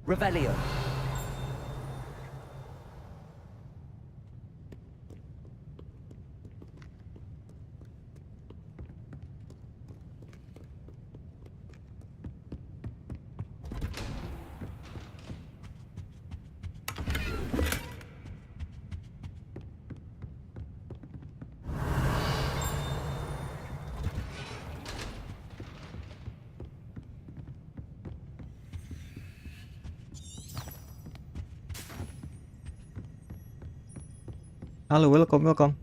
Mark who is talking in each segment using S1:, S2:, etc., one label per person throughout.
S1: Revelio.
S2: Halo, welcome.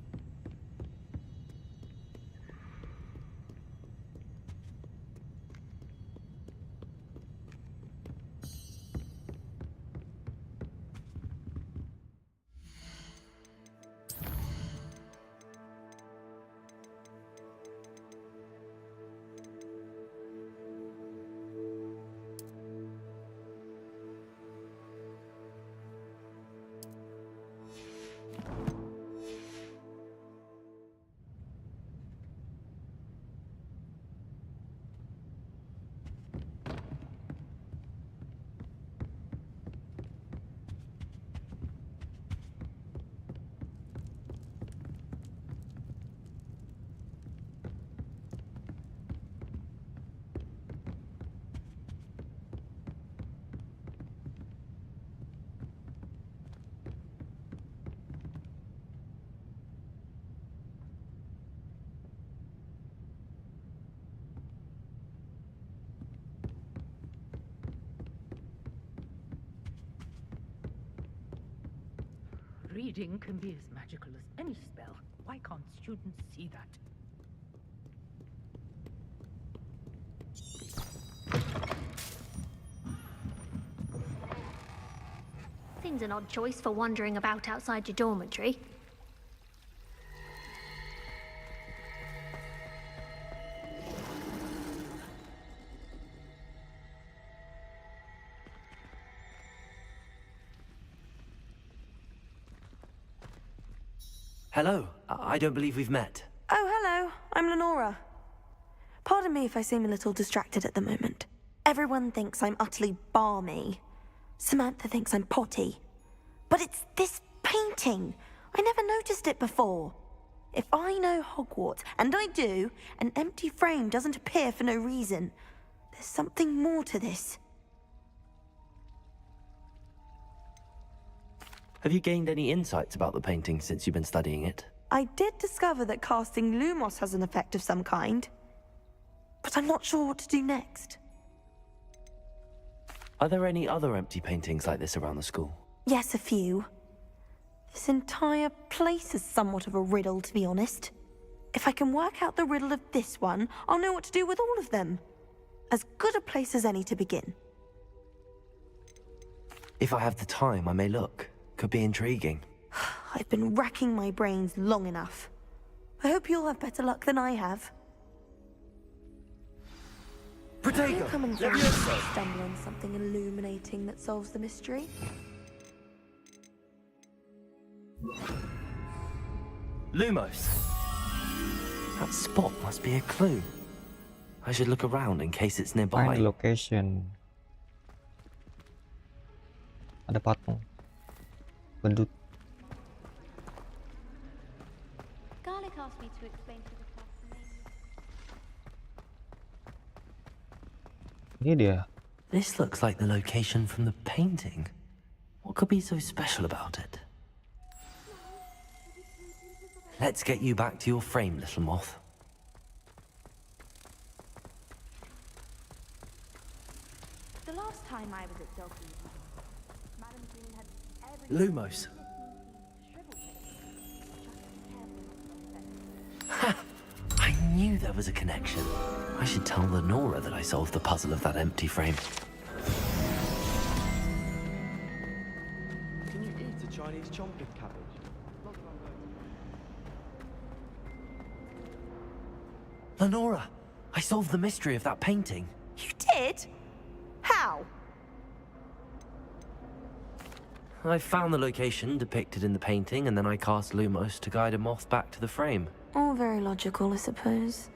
S3: Reading can be as magical as any spell. Why can't students see that?
S4: Seems an odd choice for wandering about outside your dormitory.
S1: Hello. I don't believe we've met.
S5: Oh, hello. I'm Lenora. Pardon me if I seem a little distracted at the moment. Everyone thinks I'm utterly balmy. Samantha thinks I'm potty. But it's this painting. I never noticed it before. If I know Hogwarts, and I do, an empty frame doesn't appear for no reason. There's something more to this.
S1: Have you gained any insights about the painting since you've been studying it?
S5: I did discover that casting Lumos has an effect of some kind. But I'm not sure what to do next.
S1: Are there any other empty paintings like this around the school?
S5: Yes, a few. This entire place is somewhat of a riddle, to be honest. If I can work out the riddle of this one, I'll know what to do with all of them. As good a place as any to begin.
S1: If I have the time, I may look. Could be intriguing.
S5: I've been racking my brains long enough. I hope you'll have better luck than I have.
S1: Protego!
S5: You come and stumble on something illuminating that solves the mystery.
S1: Lumos! That spot must be a clue. I should look around in case it's nearby.
S2: Find location. Ada patung. Bedut.
S4: Garlic asked me to explain to the class the
S2: Ini
S4: name.
S2: dia.
S1: This looks like the location from the painting. What could be so special about it? Let's get you back to your frame, little moth.
S4: The last time I was at Doggy's, Madam Green had every...
S1: Lumos. Ha! I knew there was a connection. I should tell Lenora that I solved the puzzle of that empty frame.
S6: Can you eat a Chinese chomping cabbage?
S1: Lenora, I solved the mystery of that painting.
S5: You did? How?
S1: I found the location depicted in the painting, and then I cast Lumos to guide a moth back to the frame.
S5: All very logical, I suppose.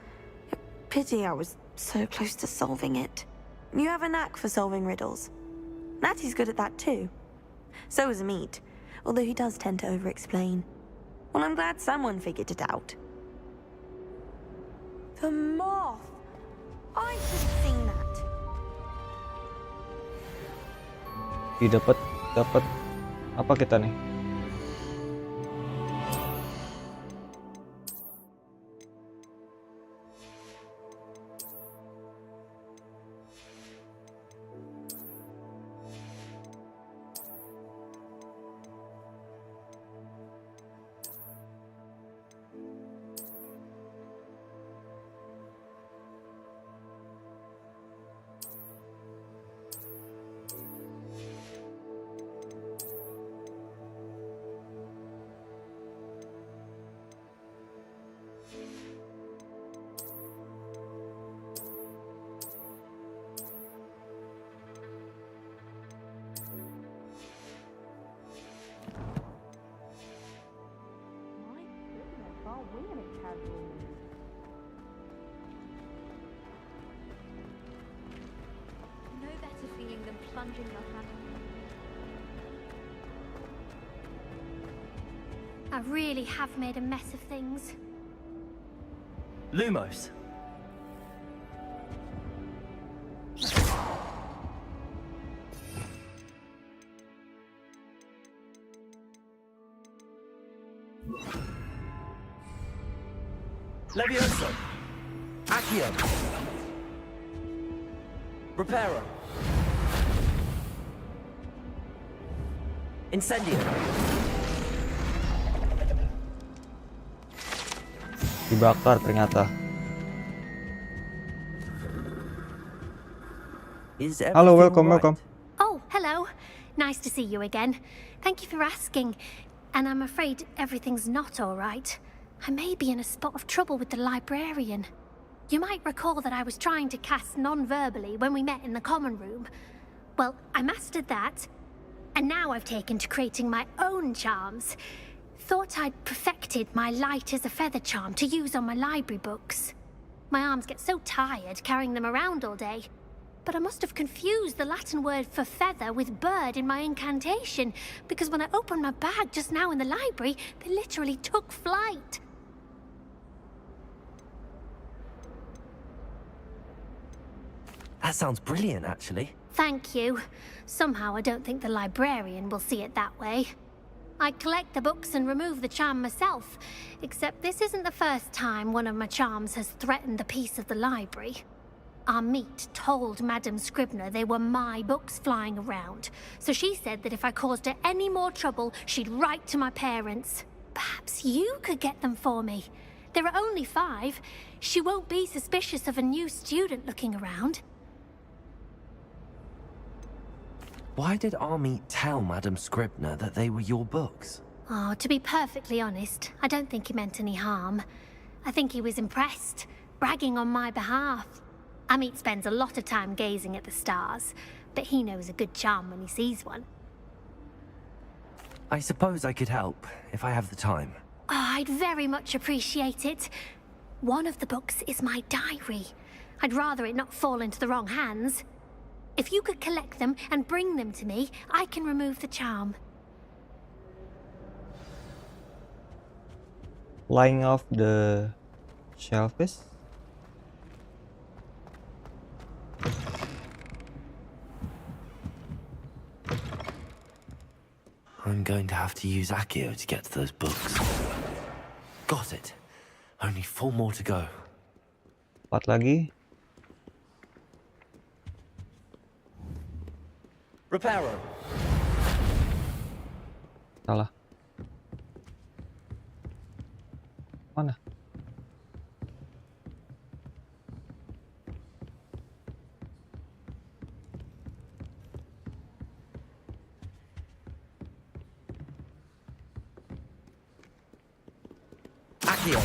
S5: Pity I was so close to solving it. You have a knack for solving riddles. Natty's good at that too. So is Amit, although he does tend to over-explain. Well, I'm glad someone figured it out. The moth! I should have seen that.
S2: dapat apa kita nih?
S4: My goodness, our winging it casual. No better feeling than plunging your hand.
S7: I really have made a mess of things.
S1: Lumos. Levioso. Accio. Reparo. Incendio.
S2: Dibakar ternyata.
S1: Is
S2: Hello,
S1: everything
S2: welcome,
S1: all right?
S2: welcome.
S7: Oh, hello. Nice to see you again. Thank you for asking. And I'm afraid everything's not all right. I may be in a spot of trouble with the librarian. You might recall that I was trying to cast non-verbally when we met in the common room. Well, I mastered that, and now I've taken to creating my own charms. Thought I'd perfected my light as a feather charm to use on my library books. My arms get so tired carrying them around all day. But I must have confused the Latin word for feather with bird in my incantation, because when I opened my bag just now in the library, they literally took flight.
S1: That sounds brilliant, actually.
S7: Thank you. Somehow I don't think the librarian will see it that way. I collect the books and remove the charm myself, except this isn't the first time one of my charms has threatened the peace of the library. Amit told Madame Scribner they were my books flying around, so she said that if I caused her any more trouble, she'd write to my parents. Perhaps you could get them for me. There are only 5. She won't be suspicious of a new student looking around.
S1: Why did Army tell Madame Scribner that they were your books?
S7: Oh, to be perfectly honest, I don't think he meant any harm. I think he was impressed, bragging on my behalf. Amit spends a lot of time gazing at the stars, but he knows a good charm when he sees one.
S1: I suppose I could help, if I have the time.
S7: Oh, I'd very much appreciate it. One of the books is my diary. I'd rather it not fall into the wrong hands. If you could collect them and bring them to me, I can remove the charm.
S2: Flying off the shelves.
S1: I'm going to have to use Accio to get to those books. Got it. Only 4 more to go.
S2: 4 lagi.
S1: Reparo.
S2: Salah. Mana?
S1: Accio.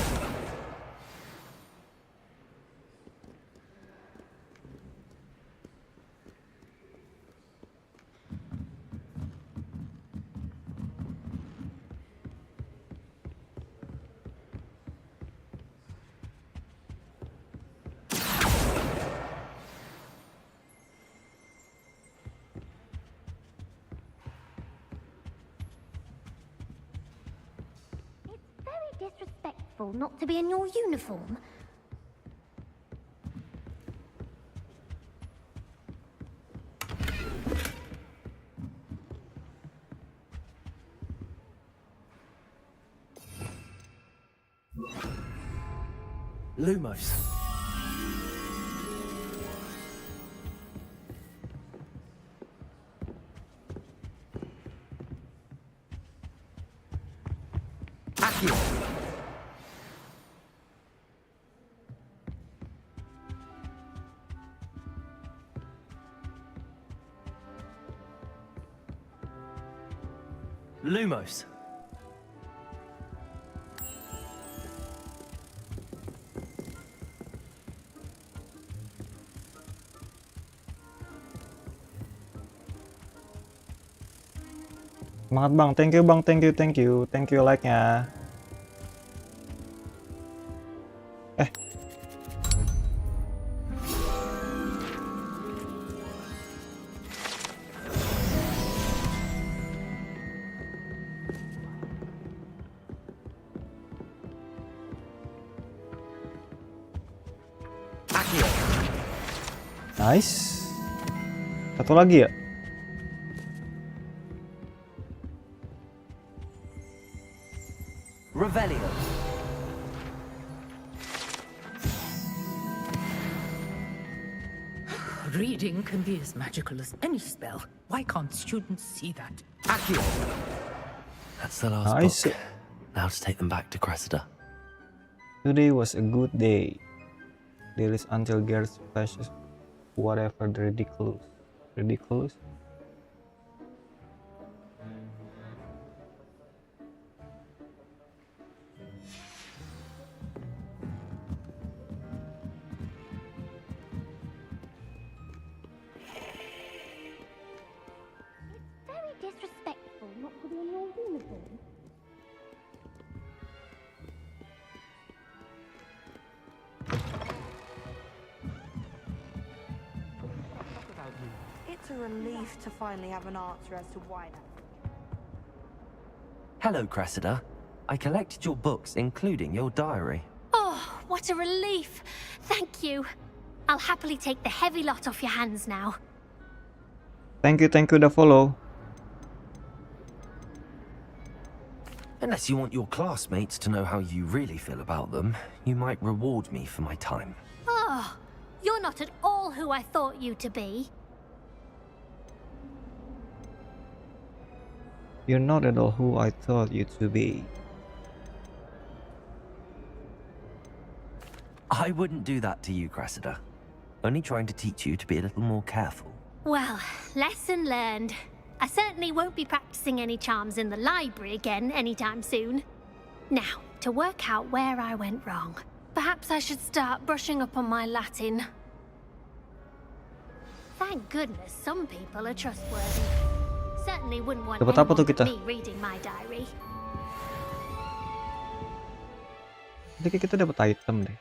S7: disrespectful not to be in your uniform.
S1: Lumos. Accio. Lumos.
S2: Semangat bang, thank you bang, thank you like-nya.
S1: Accio.
S2: Nice. Satu lagi ya.
S1: Revelio.
S3: Reading can be as magical as any spell. Why can't students see that?
S1: Accio. That's the last
S2: Nice.
S1: book. Now to take them back to Cressida.
S2: Today was a good day. There is until Gareth splashes whatever the ridiculous.
S7: Very disrespectful not to be in your uniform.
S4: It's a relief to finally have an answer as to why that.
S1: Hello, Cressida. I collected your books, including your diary.
S7: Oh, what a relief. Thank you. I'll happily take the heavy lot off your hands now.
S2: Thank you udah follow.
S1: Unless you want your classmates to know how you really feel about them, you might reward me for my time.
S7: Oh, you're not at all who I thought you to be.
S2: You're not at all who I thought you to be.
S1: I wouldn't do that to you, Cressida. Only trying to teach you to be a little more careful.
S7: Well, lesson learned. I certainly won't be practicing any charms in the library again anytime soon. Now, to work out where I went wrong. Perhaps I should start brushing up on my Latin. Thank goodness some people are trustworthy. Certainly wouldn't want
S2: Dapat apa tuh
S7: anyone
S2: kita?
S7: but me reading my diary.
S2: Jadi kayak kita dapat item deh.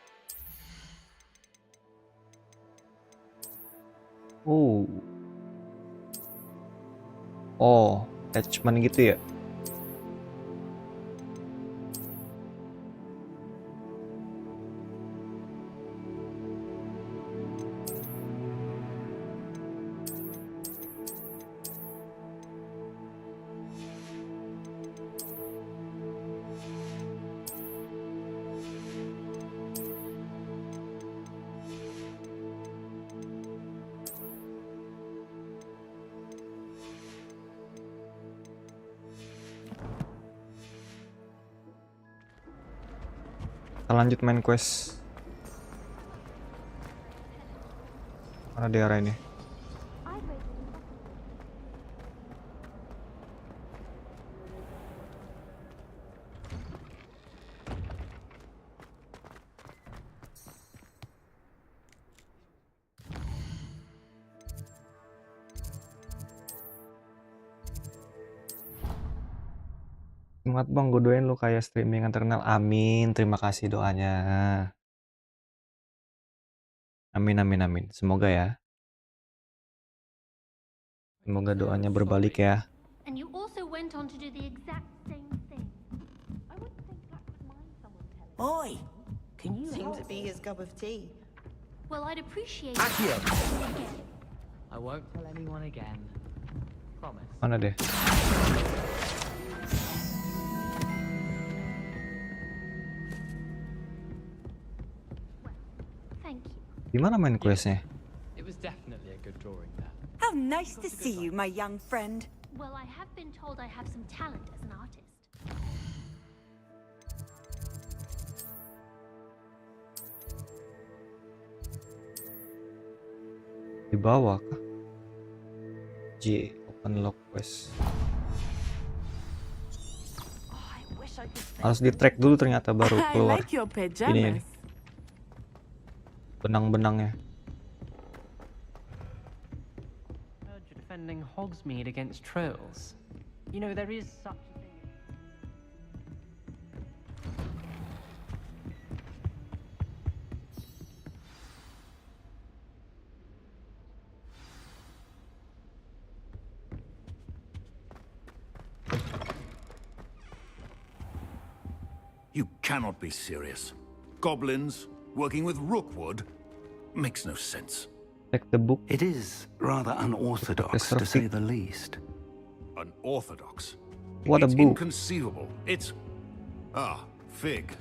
S2: Oh, attachment gitu ya. Kita lanjut main quest. Mana daerah ini? Semangat bang, gue doain lu kayak streaming yang terkenal. Amin, terima kasih doanya. Amin, amin, amin. Semoga ya. Semoga doanya berbalik ya.
S7: And you also went on to do the exact same thing.
S4: I wouldn't think Black would mind someone telling
S8: Oi! Can you
S9: Seemed
S8: help?
S9: to be his cup of tea.
S7: Well, I'd appreciate
S1: Accio!
S7: it.
S8: I won't tell anyone again. Promise.
S2: Mana deh?
S7: Thank you.
S2: Gimana main questnya?
S8: It was definitely a good drawing there.
S9: How nice to see you, my young friend.
S7: Well, I have been told I have some talent as an artist.
S2: Di bawah kah? J, open lock quest.
S9: Oh, I wish I could
S2: Harus di track dulu ternyata baru
S10: I
S2: keluar
S10: like your
S2: ini
S10: pajamas.
S2: benang-benangnya.
S11: Heard you're defending Hogsmeade against trolls. You know, there is such a thing.
S12: You cannot be serious. Goblins working with Rookwood makes no sense.
S2: Check the book.
S13: It is rather unorthodox, to say the least.
S12: Unorthodox?
S2: What a
S12: It's
S2: book.
S12: inconceivable. It's... Ah, Fig.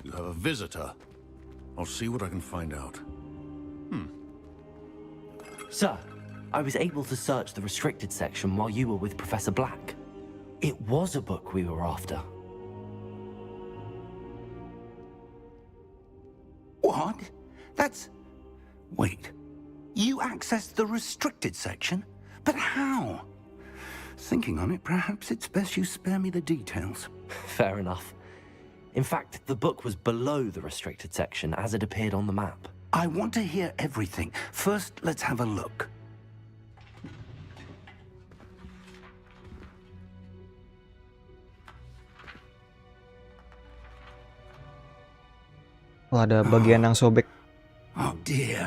S12: You have a visitor. I'll see what I can find out.
S1: Sir, I was able to search the restricted section while you were with Professor Black. It was a book we were after.
S13: What? That's... Wait. You accessed the restricted section? But how? Thinking on it, perhaps it's best you spare me the details.
S1: Fair enough. In fact, the book was below the restricted section as it appeared on the map.
S13: I want to hear everything. First, let's have a look.
S2: Oh, ada bagian yang sobek,
S13: Oh dear.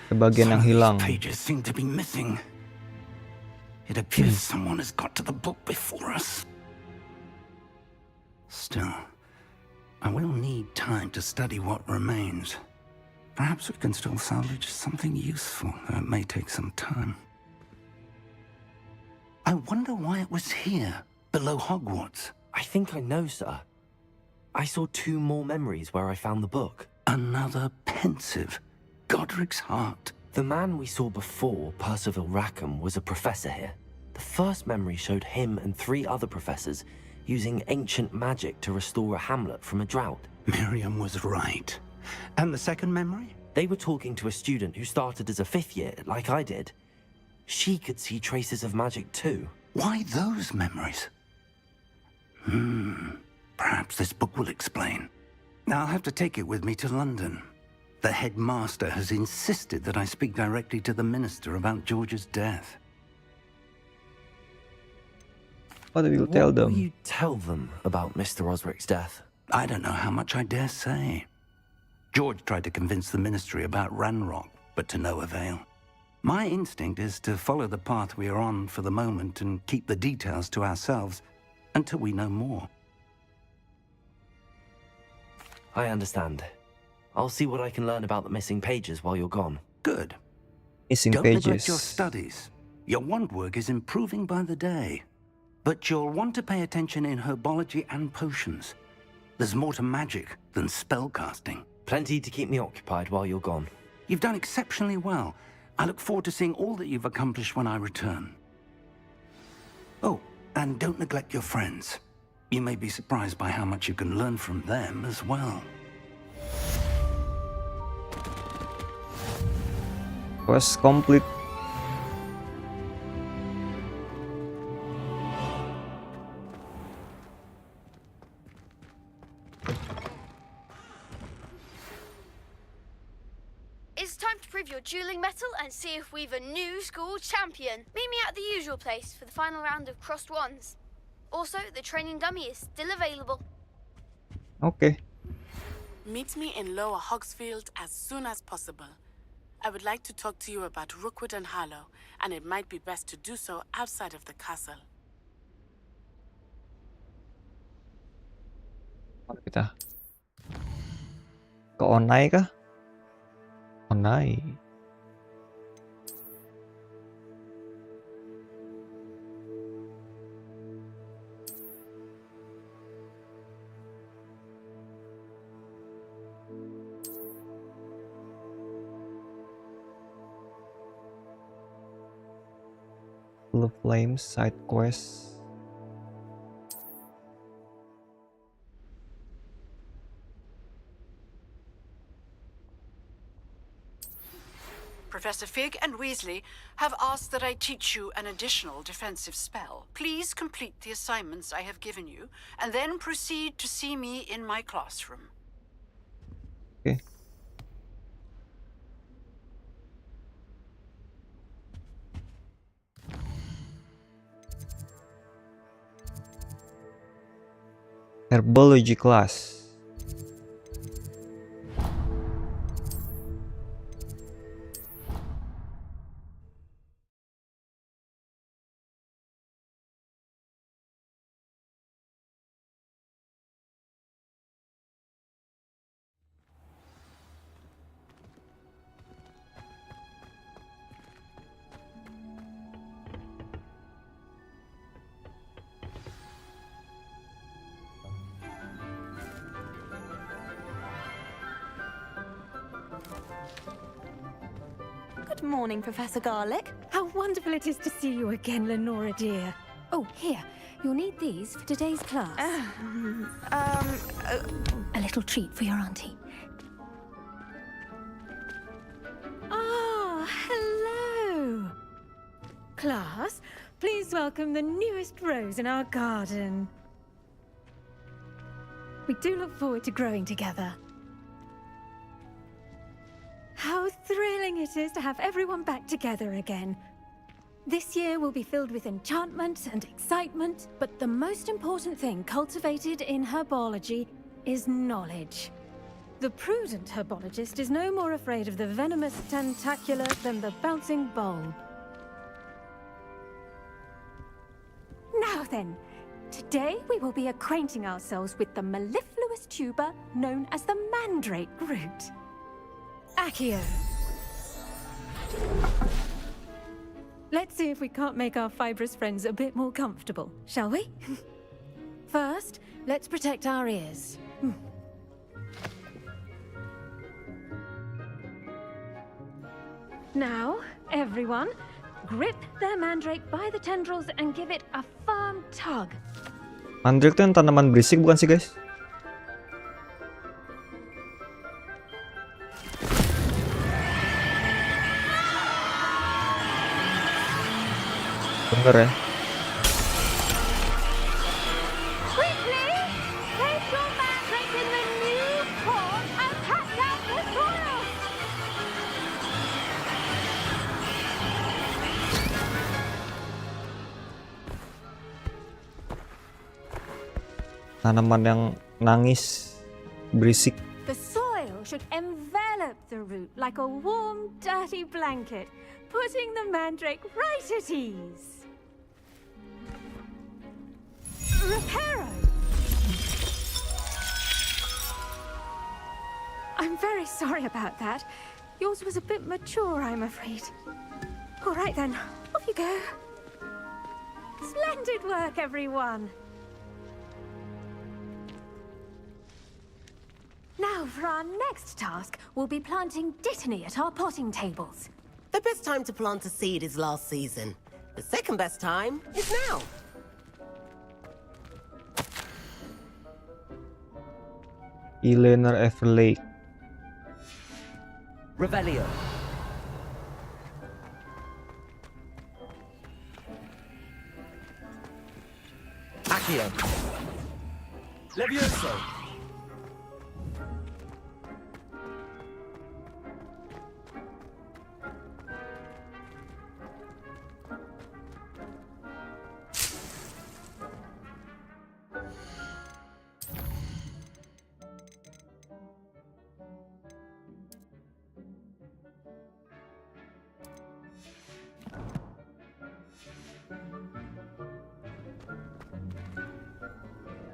S2: ada bagian yang
S13: Some of
S2: hilang.
S13: these pages seem to be missing. It appears someone has got to the book before us. Still, I will need time to study what remains. Perhaps we can still salvage something useful, though it may take some time. I wonder why it was here, below Hogwarts.
S1: I think I know, sir. I saw 2 more memories where I found the book.
S13: Another pensive. Godric's heart.
S1: The man we saw before, Percival Rackham, was a professor here. The first memory showed him and 3 other professors using ancient magic to restore a hamlet from a drought.
S13: Miriam was right. And the second memory?
S1: They were talking to a student who started as a 5th year, like I did. She could see traces of magic too.
S13: Why those memories? Perhaps this book will explain. Now I'll have to take it with me to London. The headmaster has insisted that I speak directly to the minister about George's death.
S2: What will you tell
S1: What
S2: them?
S1: will you tell them about Mr. Osric's death?
S13: I don't know how much I dare say. George tried to convince the ministry about Ranrock, but to no avail. My instinct is to follow the path we are on for the moment and keep the details to ourselves until we know more.
S1: I understand. I'll see what I can learn about the missing pages while you're gone.
S13: Good.
S2: Missing
S13: Don't
S2: pages.
S13: neglect your studies. Your wand work is improving by the day. But you'll want to pay attention in herbology and potions. There's more to magic than spellcasting.
S1: Plenty to keep me occupied while you're gone.
S13: You've done exceptionally well. I look forward to seeing all that you've accomplished when I return. Oh, and don't neglect your friends. You may be surprised by how much you can learn from them as well.
S2: Quest complete.
S14: It's time to prove your dueling mettle and see if we've a new school champion. Meet me at the usual place for the final round of crossed wands. Also, the training dummy is still available.
S2: Okay.
S10: Meet me in Lower Hogsfield as soon as possible. I would like to talk to you about Rookwood and Harlow, and it might be best to do so outside of the castle.
S2: Kita. Ke Onai kah? Onai. Blue Flames side quest.
S15: Professor Fig and Weasley have asked that I teach you an additional defensive spell. Please complete the assignments I have given you, and then proceed to see me in my classroom.
S2: Okay. Herbology class.
S5: Good morning, Professor Garlick.
S3: How wonderful it is to see you again, Lenora dear. Oh, here. You'll need these for today's class. A little treat for your auntie. Ah, hello. Class, please welcome the newest rose in our garden. We do look forward to growing together. How thrilling it is to have everyone back together again. This year will be filled with enchantment and excitement, but the most important thing cultivated in herbology is knowledge. The prudent herbologist is no more afraid of the venomous tentacula than the bouncing bulb. Now then, today we will be acquainting ourselves with the mellifluous tuber known as the mandrake root. Accio. Let's see if we can't make our fibrous friends a bit more comfortable, shall we? First, let's protect our ears. Now, everyone, grip their mandrake by the tendrils and give it a firm tug.
S2: Mandrake itu yang tanaman berisik bukan sih, guys? Bener ya? Tanaman yang nangis berisik.
S3: The soil should envelop the root like a warm, dirty blanket, putting the mandrake right at ease. Reparo! I'm very sorry about that. Yours was a bit mature, I'm afraid. All right then, off you go. Splendid work, everyone. Now, for our next task, we'll be planting dittany at our potting tables.
S16: The best time to plant a seed is last season. The second best time is now.
S2: Eleanor Everlake.
S1: Revelio. Accio.
S6: Levioso.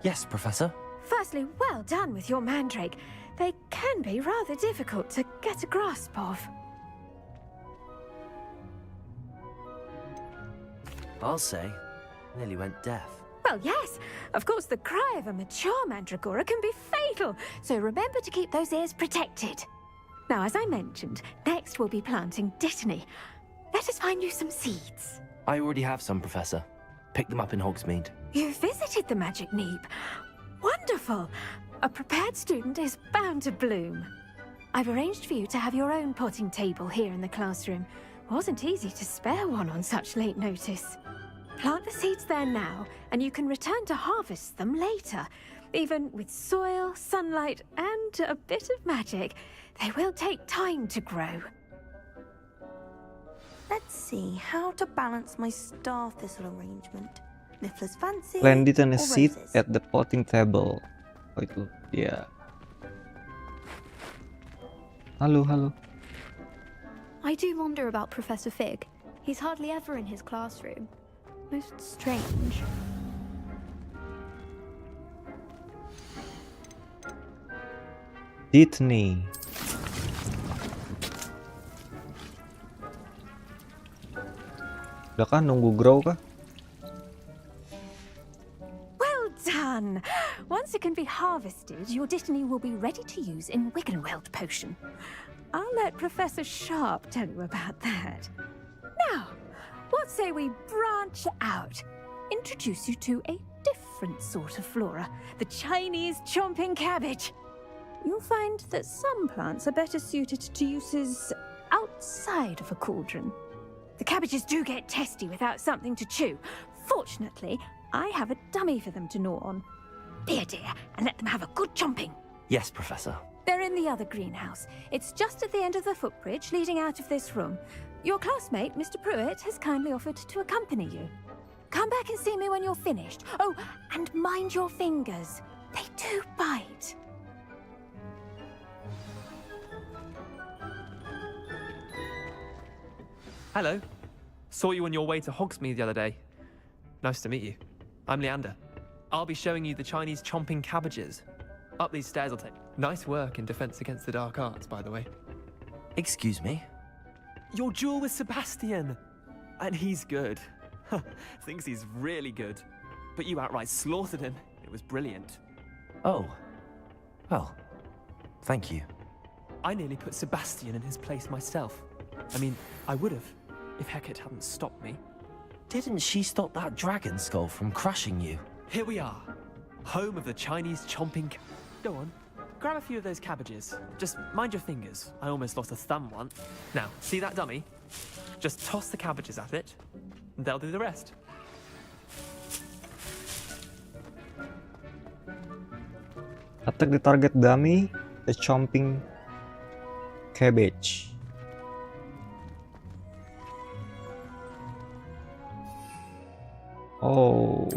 S1: Yes, Professor.
S3: Firstly, well done with your mandrake. They can be rather difficult to get a grasp of.
S1: I'll say, nearly went deaf.
S3: Well, yes. Of course, the cry of a mature mandragora can be fatal, so remember to keep those ears protected. Now, as I mentioned, next we'll be planting Dittany. Let us find you some seeds.
S1: I already have some, Professor. Picked them up in Hogsmeade.
S3: You visited the Magic Neep. Wonderful! A prepared student is bound to bloom. I've arranged for you to have your own potting table here in the classroom. Wasn't easy to spare one on such late notice. Plant the seeds there now, and you can return to harvest them later. Even with soil, sunlight, and a bit of magic, they will take time to grow.
S5: Let's see how to balance my star thistle arrangement. Niffler's fancy.
S2: Plant Dittany
S5: or
S2: seed
S5: roses?
S2: at the potting table. Oh itu, ya. Halo.
S17: I do wonder about Professor Fig. He's hardly ever in his classroom. Most strange.
S2: Dittany. Udah kah nunggu grow kah?
S3: Well done! Once it can be harvested, your Dittany will be ready to use in Wiggenweld potion. I'll let Professor Sharp tell you about that. Now, what say we branch out? Introduce you to a different sort of flora, the Chinese chomping cabbage. You'll find that some plants are better suited to uses outside of a cauldron. The cabbages do get testy without something to chew. Fortunately, I have a dummy for them to gnaw on. Be a dear and let them have a good chomping.
S1: Yes, Professor.
S3: They're in the other greenhouse. It's just at the end of the footbridge leading out of this room. Your classmate, Mr. Pruitt, has kindly offered to accompany you. Come back and see me when you're finished. Oh, and mind your fingers. They do bite.
S6: Hello. Saw you on your way to Hogsmeade the other day. Nice to meet you. I'm Leander. I'll be showing you the Chinese chomping cabbages. Up these stairs I'll take. Nice work in Defense Against the Dark Arts, by the way.
S1: Excuse me?
S6: Your duel with Sebastian! And he's good. Thinks he's really good. But you outright slaughtered him. It was brilliant.
S1: Oh. Well, thank you.
S6: I nearly put Sebastian in his place myself. I mean, I would have, if Hecate hadn't stopped me.
S1: Didn't she stop that dragon skull from crushing you?
S6: Here we are. Home of the Chinese chomping... Go on. Grab a few of those cabbages. Just mind your fingers. I almost lost a thumb once. Now, see that dummy? Just toss the cabbages at it, and they'll do the rest.
S2: Attack the target dummy, the chomping cabbage. Oh.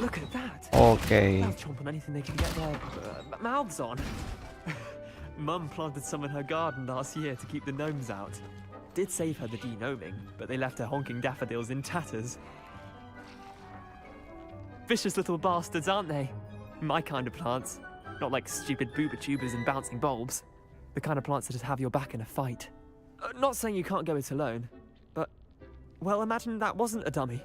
S6: Look at that.
S2: Okay.
S6: They'll chomp on anything they can get their mouths on. Mum planted some in her garden last year to keep the gnomes out. Did save her the de-gnoming, but they left her honking daffodils in tatters. Vicious little bastards, aren't they? My kind of plants. Not like stupid booba tubers and bouncing bulbs. The kind of plants that just have your back in a fight. Not saying you can't go it alone, but... Well, imagine that wasn't a dummy.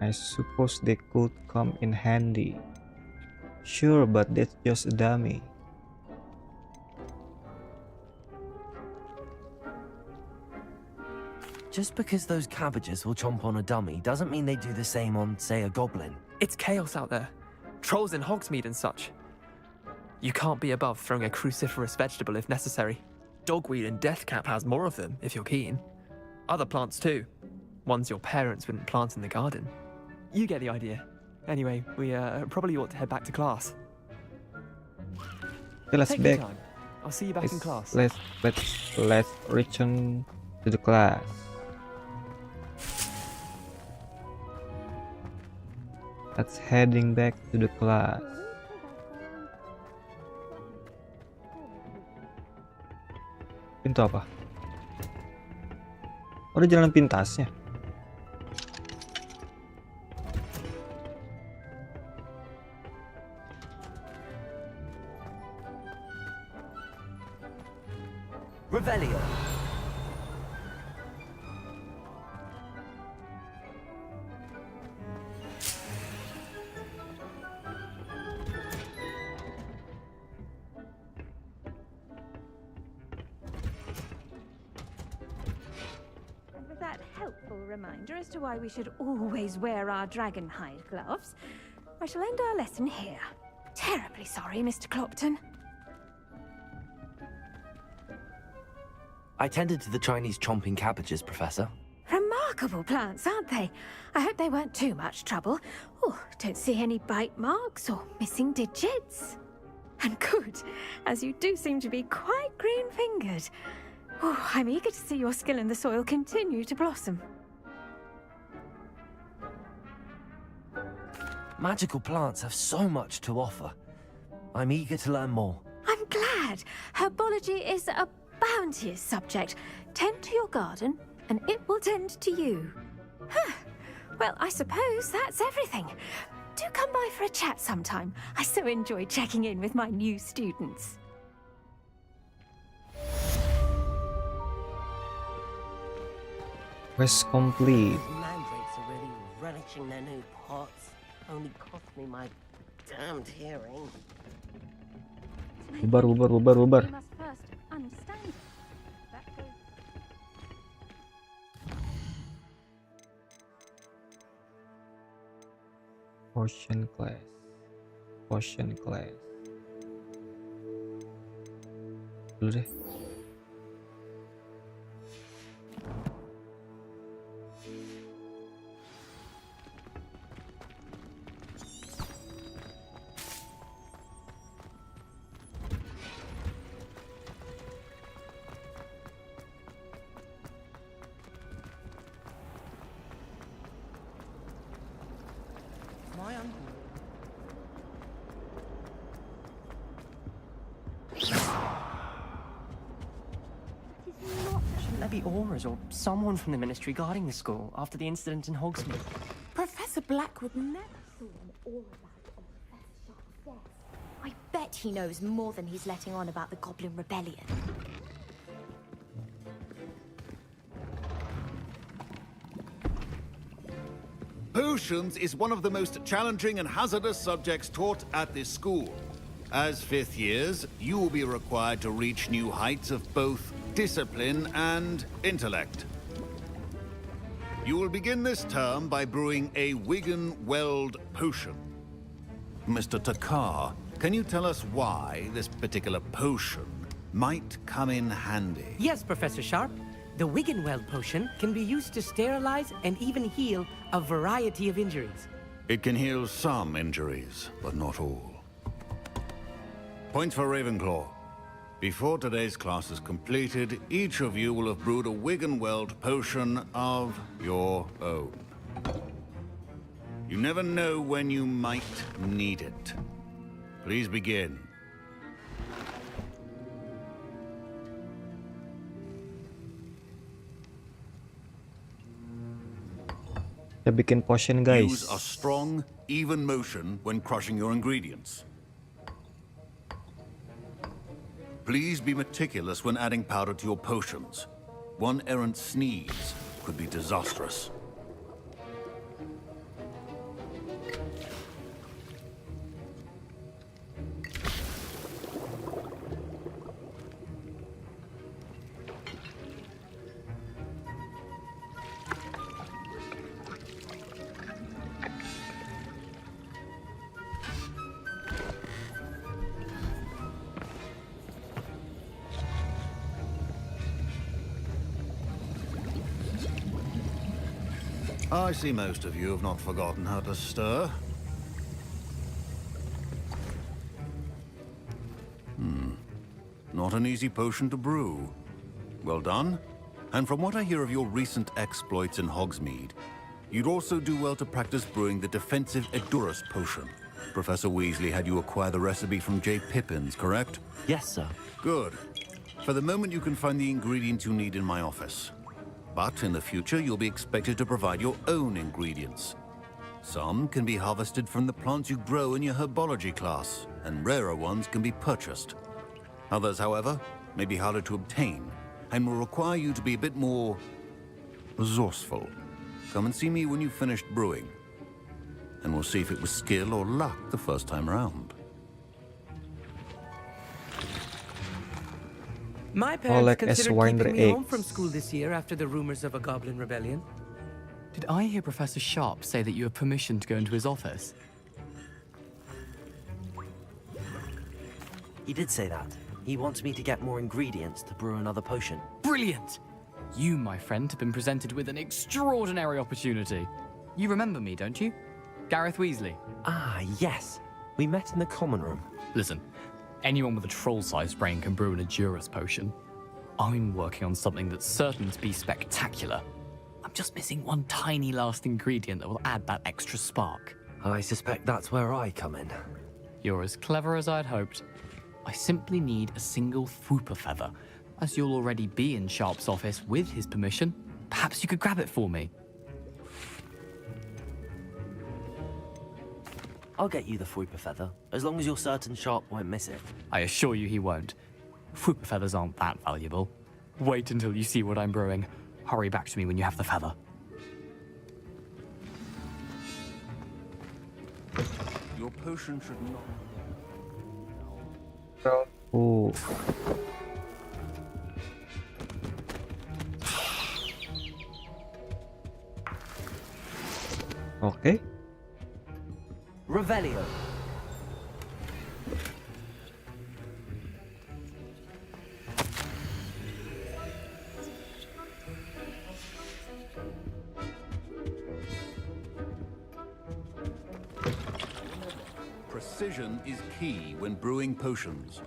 S2: I suppose they could come in handy. Sure, but that's just a dummy.
S1: Just because those cabbages will chomp on a dummy doesn't mean they do the same on, say, a goblin.
S6: It's chaos out there. Trolls in Hogsmeade and such. You can't be above throwing a cruciferous vegetable if necessary. Dogweed and deathcap has more of them, if you're keen. Other plants too. Ones your parents wouldn't plant in the garden. You get the idea. Anyway, we probably ought to head back to class.
S2: Okay, let's
S6: Take your
S2: back.
S6: time. I'll see you back in class.
S2: Let's return to the class. Let's heading back to the class. Pintu apa? Oh, ada jalan pintasnya.
S1: Revelio.
S3: With that helpful reminder as to why we should always wear our dragon hide gloves, I shall end our lesson here. Terribly sorry, Mr. Clopton.
S1: I tended to the Chinese chomping cabbages, Professor.
S3: Remarkable plants, aren't they? I hope they weren't too much trouble. Oh, don't see any bite marks or missing digits. And good, as you do seem to be quite green-fingered. Oh, I'm eager to see your skill in the soil continue to blossom.
S1: Magical plants have so much to offer. I'm eager to learn more.
S3: I'm glad. Herbology is a bounteous subject. Tend to your garden, and it will tend to you. Huh. Well, I suppose that's everything. Do come by for a chat sometime. I so enjoy checking in with my new students.
S2: Quest complete.
S16: Mandrakes are really relishing their new pots. Only cost me my damned hearing.
S2: Bubar.
S3: You must first understand it. That goes...
S2: Potion class. Dulu deh.
S9: My uncle.
S11: Shouldn't there be auras or someone from the ministry guarding the school after the incident in Hogsmeade?
S9: Professor Black would never saw an aura bag on Professor Sharp's desk.
S18: I bet he knows more than he's letting on about the Goblin Rebellion.
S12: Potions is one of the most challenging and hazardous subjects taught at this school. As fifth years, you will be required to reach new heights of both discipline and intellect. You will begin this term by brewing a Wigan-Weld potion. Mr. Takar, can you tell us why this particular potion might come in handy?
S19: Yes, Professor Sharp. The Wigan-Weld potion can be used to sterilize and even heal a variety of injuries.
S12: It can heal some injuries, but not all. Points for Ravenclaw. Before today's class is completed, each of you will have brewed a Wigan-Weld potion of your own. You never know when you might need it. Please begin.
S2: Kita bikin potion, guys.
S12: Use a strong, even motion when crushing your ingredients. Please be meticulous when adding powder to your potions. One errant sneeze could be disastrous. I see most of you have not forgotten how to stir. Not not an easy potion to brew. Well done. And from what I hear of your recent exploits in Hogsmeade, you'd also do well to practice brewing the defensive Edurus potion. Professor Weasley had you acquire the recipe from J. Pippin's, correct?
S1: Yes, sir.
S12: Good. For the moment, you can find the ingredients you need in my office. But in the future, you'll be expected to provide your own ingredients. Some can be harvested from the plants you grow in your herbology class, and rarer ones can be purchased. Others, however, may be harder to obtain, and will require you to be a bit more resourceful. Come and see me when you've finished brewing, and we'll see if it was skill or luck the first time around.
S19: My parents
S2: Oleg
S19: considered
S2: Eswinder
S19: keeping me home
S2: eggs.
S19: from school this year after the rumors of a goblin rebellion.
S6: Did I hear Professor Sharp say that you have permission to go into his office?
S1: He did say that. He wants me to get more ingredients to brew another potion.
S6: Brilliant! You, my friend, have been presented with an extraordinary opportunity. You remember me, don't you? Gareth Weasley.
S1: Ah, yes. We met in the common room.
S6: Listen, anyone with a troll-sized brain can brew an Edurus potion. I'm working on something that's certain to be spectacular. I'm just missing one tiny last ingredient that will add that extra spark.
S1: I suspect that's where I come in.
S6: You're as clever as I'd hoped. I simply need a single Fwooper feather. As you'll already be in Sharp's office with his permission, perhaps you could grab it for me.
S1: I'll get you the Fwooper feather, as long as you're certain Sharp won't miss it.
S6: I assure you he won't. Fwooper feathers aren't that valuable. Wait until you see what I'm brewing. Hurry back to me when you have the feather.
S12: Your potion should not...
S2: Oh. Okay.
S1: Revelio.
S12: Precision is key when brewing potions.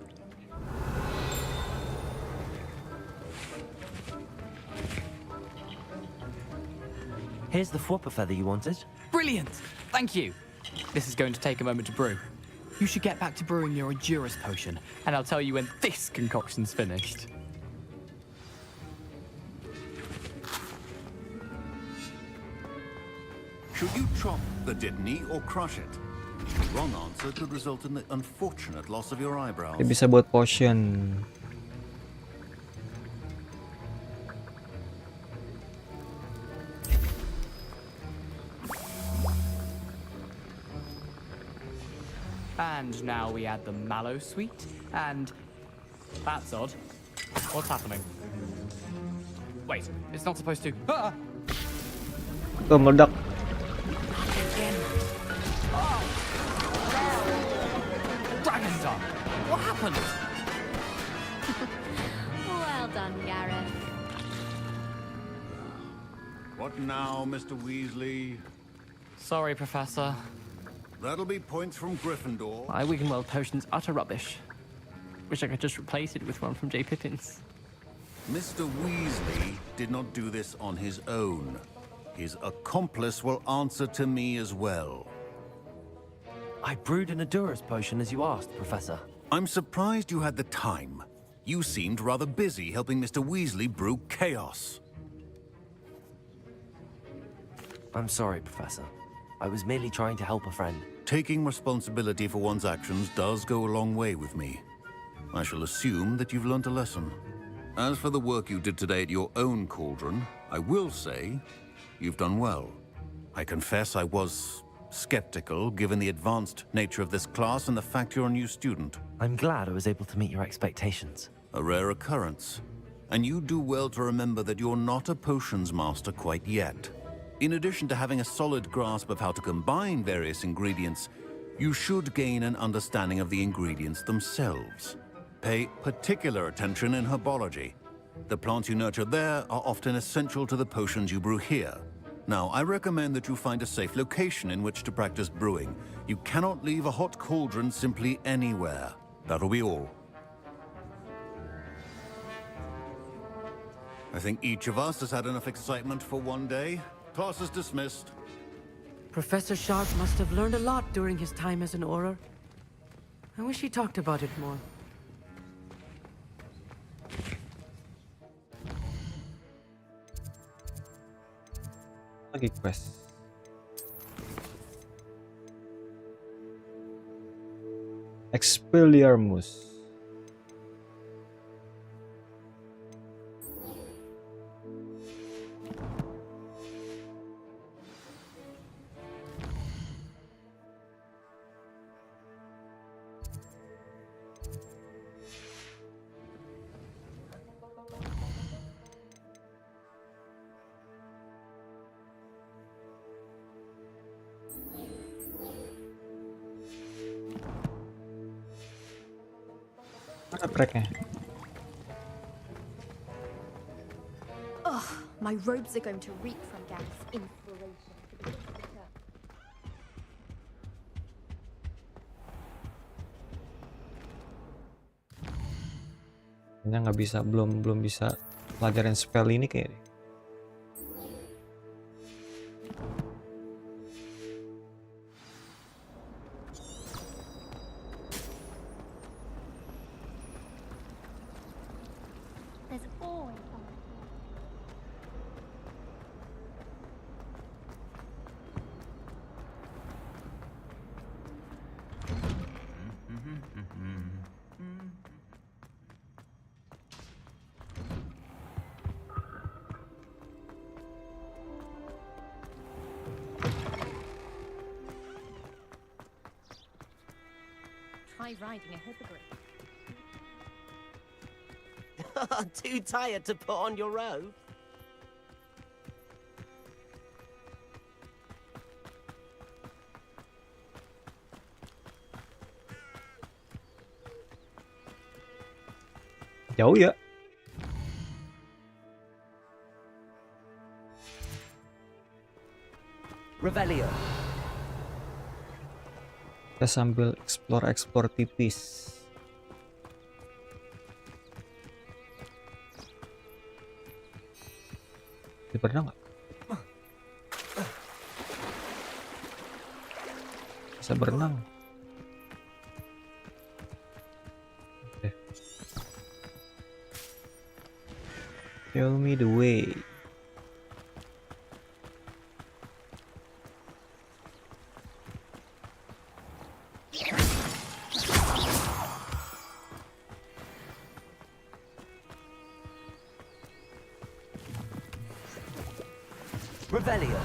S1: Here's the Fwooper feather you wanted.
S6: Brilliant! Thank you. This is going to take a moment to brew. You should get back to brewing your Edurus potion, and I'll tell you when this concoction's finished.
S12: Should you chop the Didney or crush it? The wrong answer could result in the unfortunate loss of your eyebrows.
S2: Dia bisa buat potion.
S6: And now we add the mallow sweet, and... That's odd. What's happening? Wait, it's not supposed to... Ah!
S2: Tuh, meledak.
S6: Dragon Dog! What happened?
S18: Well done, Gareth.
S12: What now, Mr. Weasley?
S6: Sorry, Professor.
S12: That'll be points from Gryffindor.
S11: My Wiggenweld potion's utter rubbish. Wish I could just replace it with one from J. Pippin's.
S12: Mr. Weasley did not do this on his own. His accomplice will answer to me as well.
S1: I brewed an Edurus potion as you asked, Professor.
S12: I'm surprised you had the time. You seemed rather busy helping Mr. Weasley brew chaos.
S1: I'm sorry, Professor. I was merely trying to help a friend.
S12: Taking responsibility for one's actions does go a long way with me. I shall assume that you've learnt a lesson. As for the work you did today at your own cauldron, I will say you've done well. I confess I was skeptical, given the advanced nature of this class and the fact you're a new student.
S1: I'm glad I was able to meet your expectations.
S12: A rare occurrence. And you do well to remember that you're not a potions master quite yet. In addition to having a solid grasp of how to combine various ingredients, you should gain an understanding of the ingredients themselves. Pay particular attention in herbology. The plants you nurture there are often essential to the potions you brew here. Now, I recommend that you find a safe location in which to practice brewing. You cannot leave a hot cauldron simply anywhere. That'll be all. I think each of us has had enough excitement for one day. Class is dismissed.
S19: Professor Sharp must have learned a lot during his time as an Auror. I wish he talked about it more.
S2: Lagi quest. Expelliarmus. Mana tracknya?
S18: Ugh, my robes are going to reek from gas. Inspiration for the return.
S2: Kayaknya nggak bisa, belum bisa pelajarin spell ini kayaknya.
S7: There's always something.
S18: Try riding a hippogriff.
S16: Too tired to put on your robe?
S2: Jauh ya.
S16: Revelio.
S2: Kita sambil explore tipis. Bisa berenang nggak? Bisa berenang. Oke. Show me the way.
S16: Revelio.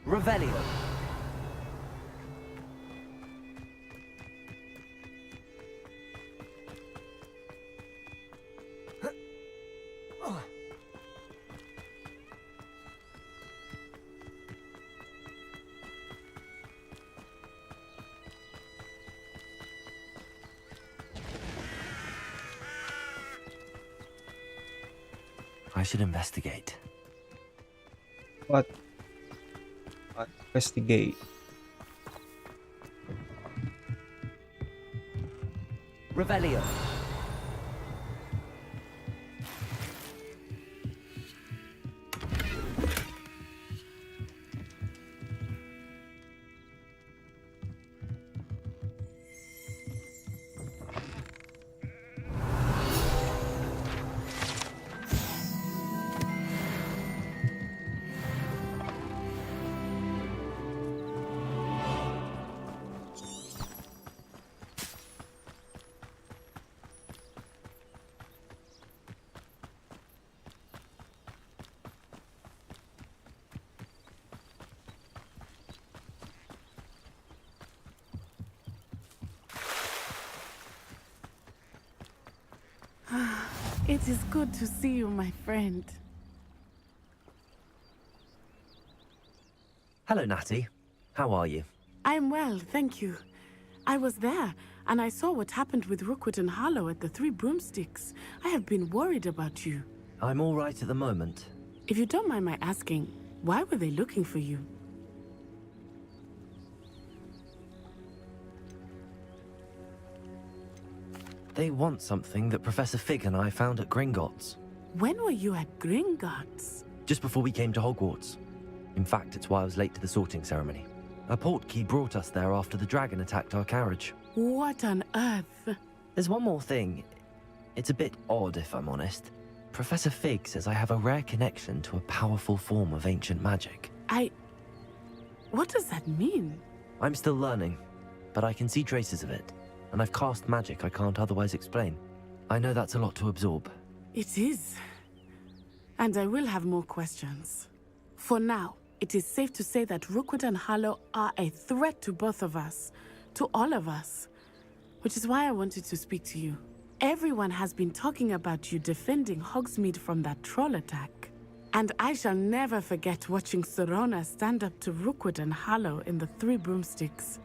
S16: Revelio.
S1: I should investigate.
S2: What? Investigate.
S16: Revelio.
S20: It is good to see you, my friend.
S1: Hello, Natty. How are you?
S20: I'm well, thank you. I was there, and I saw what happened with Rookwood and Harlow at the Three Broomsticks. I have been worried about you.
S1: I'm all right at the moment.
S20: If you don't mind my asking, why were they looking for you?
S1: They want something that Professor Fig and I found at Gringotts.
S20: When were you at Gringotts?
S1: Just before we came to Hogwarts. In fact, it's why I was late to the sorting ceremony. A portkey brought us there after the dragon attacked our carriage.
S20: What on earth?
S1: There's one more thing. It's a bit odd, if I'm honest. Professor Fig says I have a rare connection to a powerful form of ancient magic.
S20: What does that mean?
S1: I'm still learning, but I can see traces of it, and I've cast magic I can't otherwise explain. I know that's a lot to absorb.
S20: It is. And I will have more questions. For now, it is safe to say that Rookwood and Harlow are a threat to both of us, to all of us, which is why I wanted to speak to you. Everyone has been talking about you defending Hogsmeade from that troll attack. And I shall never forget watching Serona stand up to Rookwood and Harlow in the Three Broomsticks.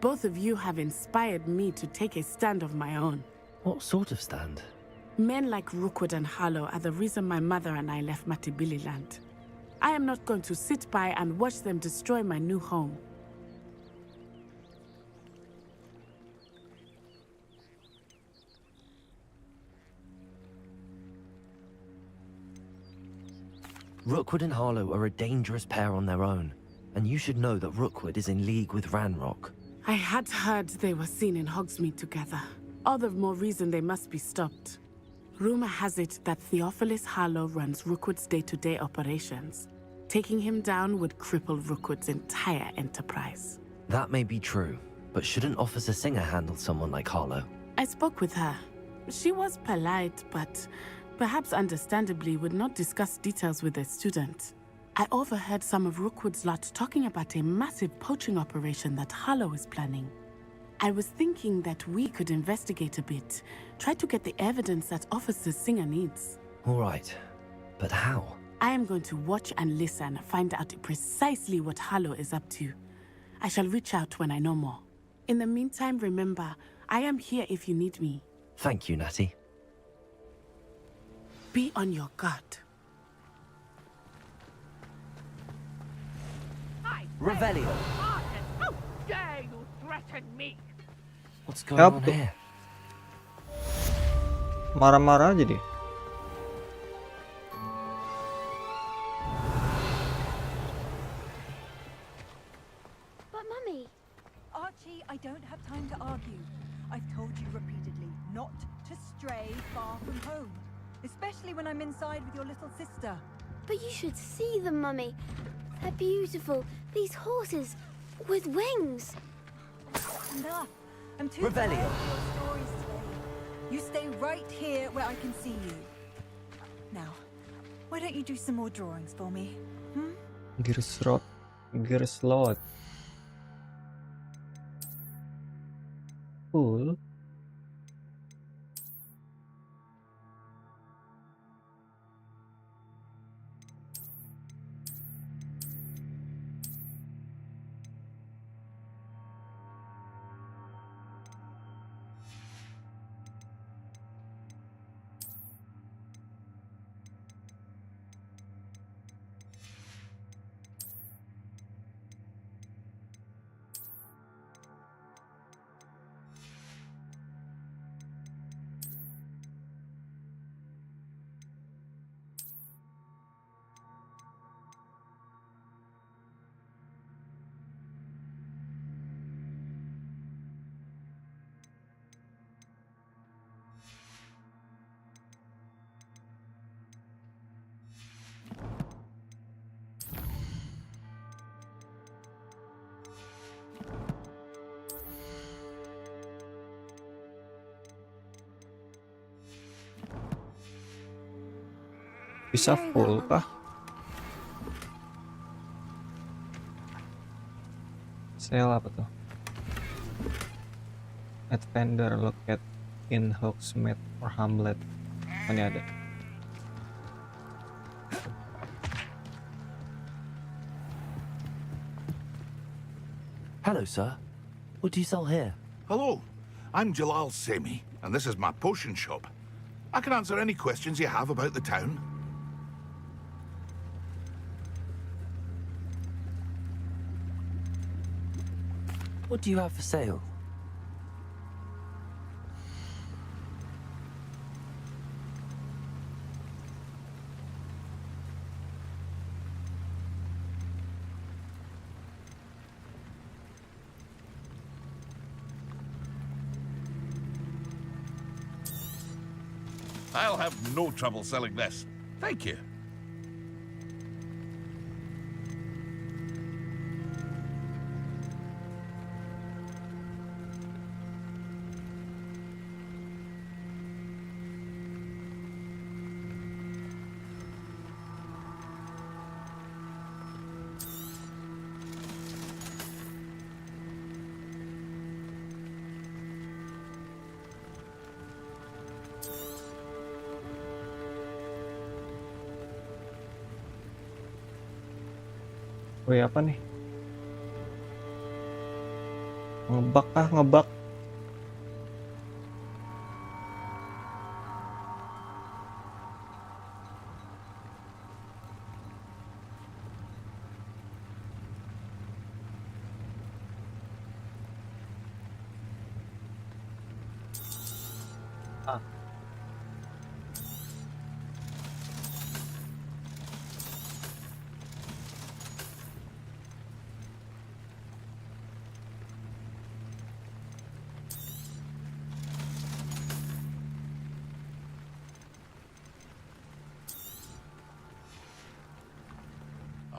S20: Both of you have inspired me to take a stand of my own.
S1: What sort of stand?
S20: Men like Rookwood and Harlow are the reason my mother and I left Matabeleland. I am not going to sit by and watch them destroy my new home.
S1: Rookwood and Harlow are a dangerous pair on their own, and you should know that Rookwood is in league with Ranrock.
S20: I had heard they were seen in Hogsmeade together. All the more reason they must be stopped. Rumor has it that Theophilus Harlow runs Rookwood's day-to-day operations. Taking him down would cripple Rookwood's entire enterprise.
S1: That may be true, but shouldn't Officer Singer handle someone like Harlow?
S20: I spoke with her. She was polite, but perhaps understandably would not discuss details with a student. I overheard some of Rookwood's lot talking about a massive poaching operation that Harlow is planning. I was thinking that we could investigate a bit, try to get the evidence that Officer Singer needs.
S1: All right, but how?
S20: I am going to watch and listen, find out precisely what Harlow is up to. I shall reach out when I know more. In the meantime, remember, I am here if you need me.
S1: Thank you, Natty.
S20: Be on your guard.
S1: Revelio.
S21: How dare you threaten me?
S1: What's going on here?
S2: Marah-marah aja dia.
S14: But Mummy...
S22: Archie, I don't have time to argue. I've told you repeatedly not to stray far from home. Especially when I'm inside with your little sister.
S14: But you should see them, Mummy. They're beautiful. These horses with wings.
S22: Enough. I'm too
S1: Revelio.
S22: tired of your stories today. You stay right here where I can see you. Now, why don't you do some more drawings for me?
S2: Gearslot. Cool. Bisa full kah? Sale apa tuh? At vendor located in Hogsmeade or Hamlet. Ini ada.
S1: Hello, sir. What do you sell here?
S4: Hello, I'm Jalal Semi, and this is my potion shop. I can answer any questions you have about the town.
S1: What do you have for sale?
S4: I'll have no trouble selling this. Thank you.
S2: Woi, apa nih? Ngebak kah? Ngebak? Ah.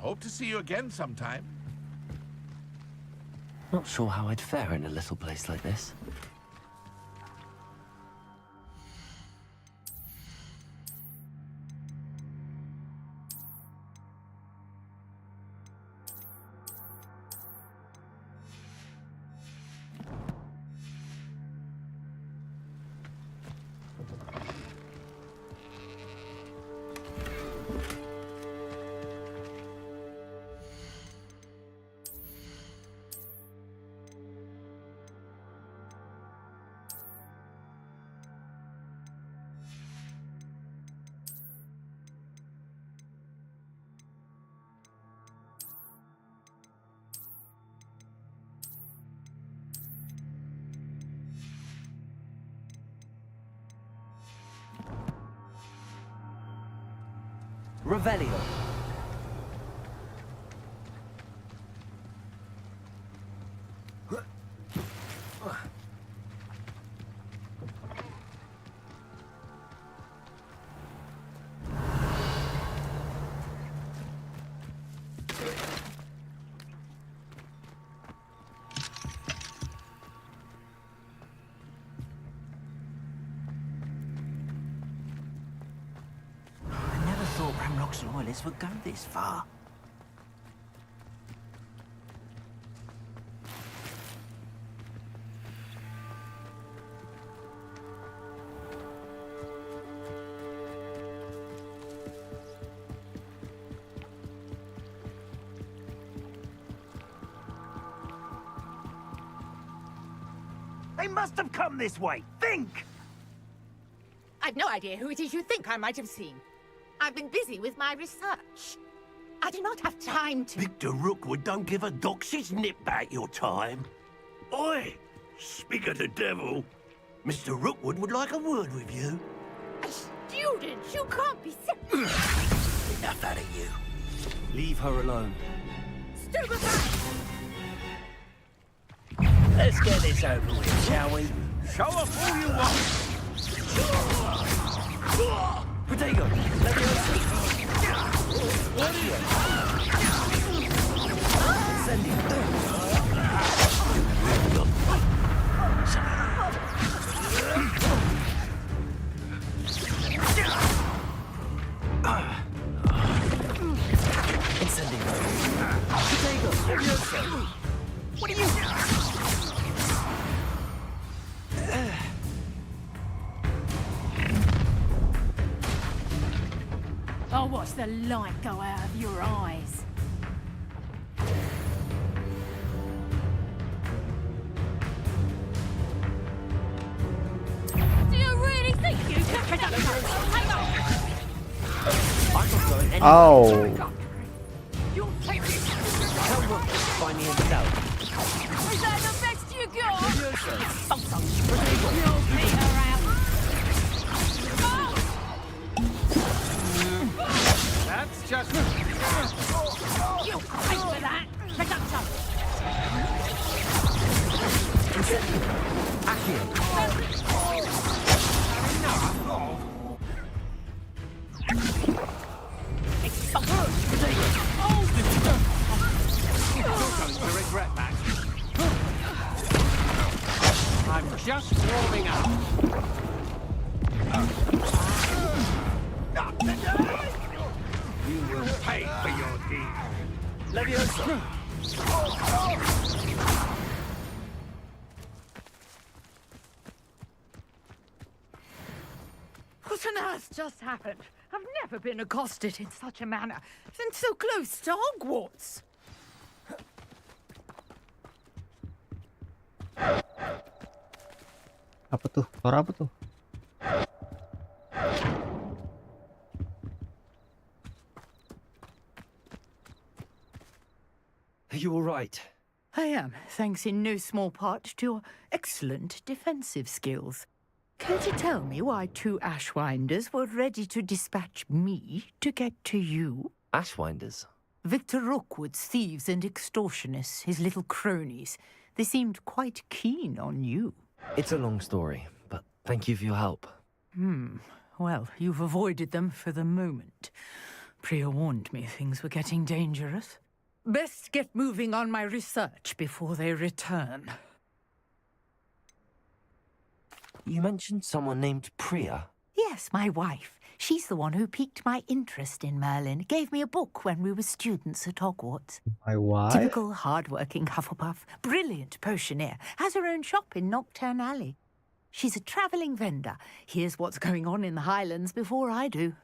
S4: I hope to see you again sometime.
S1: Not sure how I'd fare in a little place like this. Revelio.
S16: Loyalists would go this far.
S8: They must have come this way. Think!
S23: I've no idea who it is you think I might have seen. I've been busy with my research. I do not have time to...
S8: Victor Rookwood don't give a doxy's nip back your time. Oi! Speak of the devil. Mr. Rookwood would like a word with you.
S23: A student? You can't be serious.
S8: Enough out of you.
S1: Leave her alone.
S23: Stupefy!
S8: Let's get this over with, shall we? Show off all you want.
S1: Protego, let me
S8: What are you?
S22: watch the light go out of your eyes.
S21: Do you really think you can pick up the Hang on!
S1: I'm not going anywhere.
S2: Oh.
S21: You'll take me!
S1: Tell Rook to find me himself.
S21: Is that the best you got?
S1: You'll
S21: peter out!
S10: That's just...
S21: You'll pay for that! Pick up some!
S10: You're going to regret that. I'm just warming up. You will pay for your deed.
S1: Leviosa!
S22: What on earth just happened? I've never been accosted in such a manner since so close to Hogwarts.
S2: Apa tuh? Suara apa tuh?
S1: Are you all right?
S22: I am, thanks in no small part to your excellent defensive skills. Can you tell me why 2 Ashwinders were ready to dispatch me to get to you?
S1: Ashwinders?
S22: Victor Rookwood's thieves and extortionists, his little cronies. They seemed quite keen on you.
S1: It's a long story, but thank you for your help.
S22: Well, you've avoided them for the moment. Priya warned me things were getting dangerous. Best get moving on my research before they return.
S1: You mentioned someone named Priya.
S22: Yes, my wife. She's the one who piqued my interest in Merlin. Gave me a book when we were students at Hogwarts.
S2: My wife?
S22: Typical hard-working Hufflepuff. Brilliant potioneer. Has her own shop in Knockturn Alley. She's a travelling vendor. Hears what's going on in the Highlands before I do.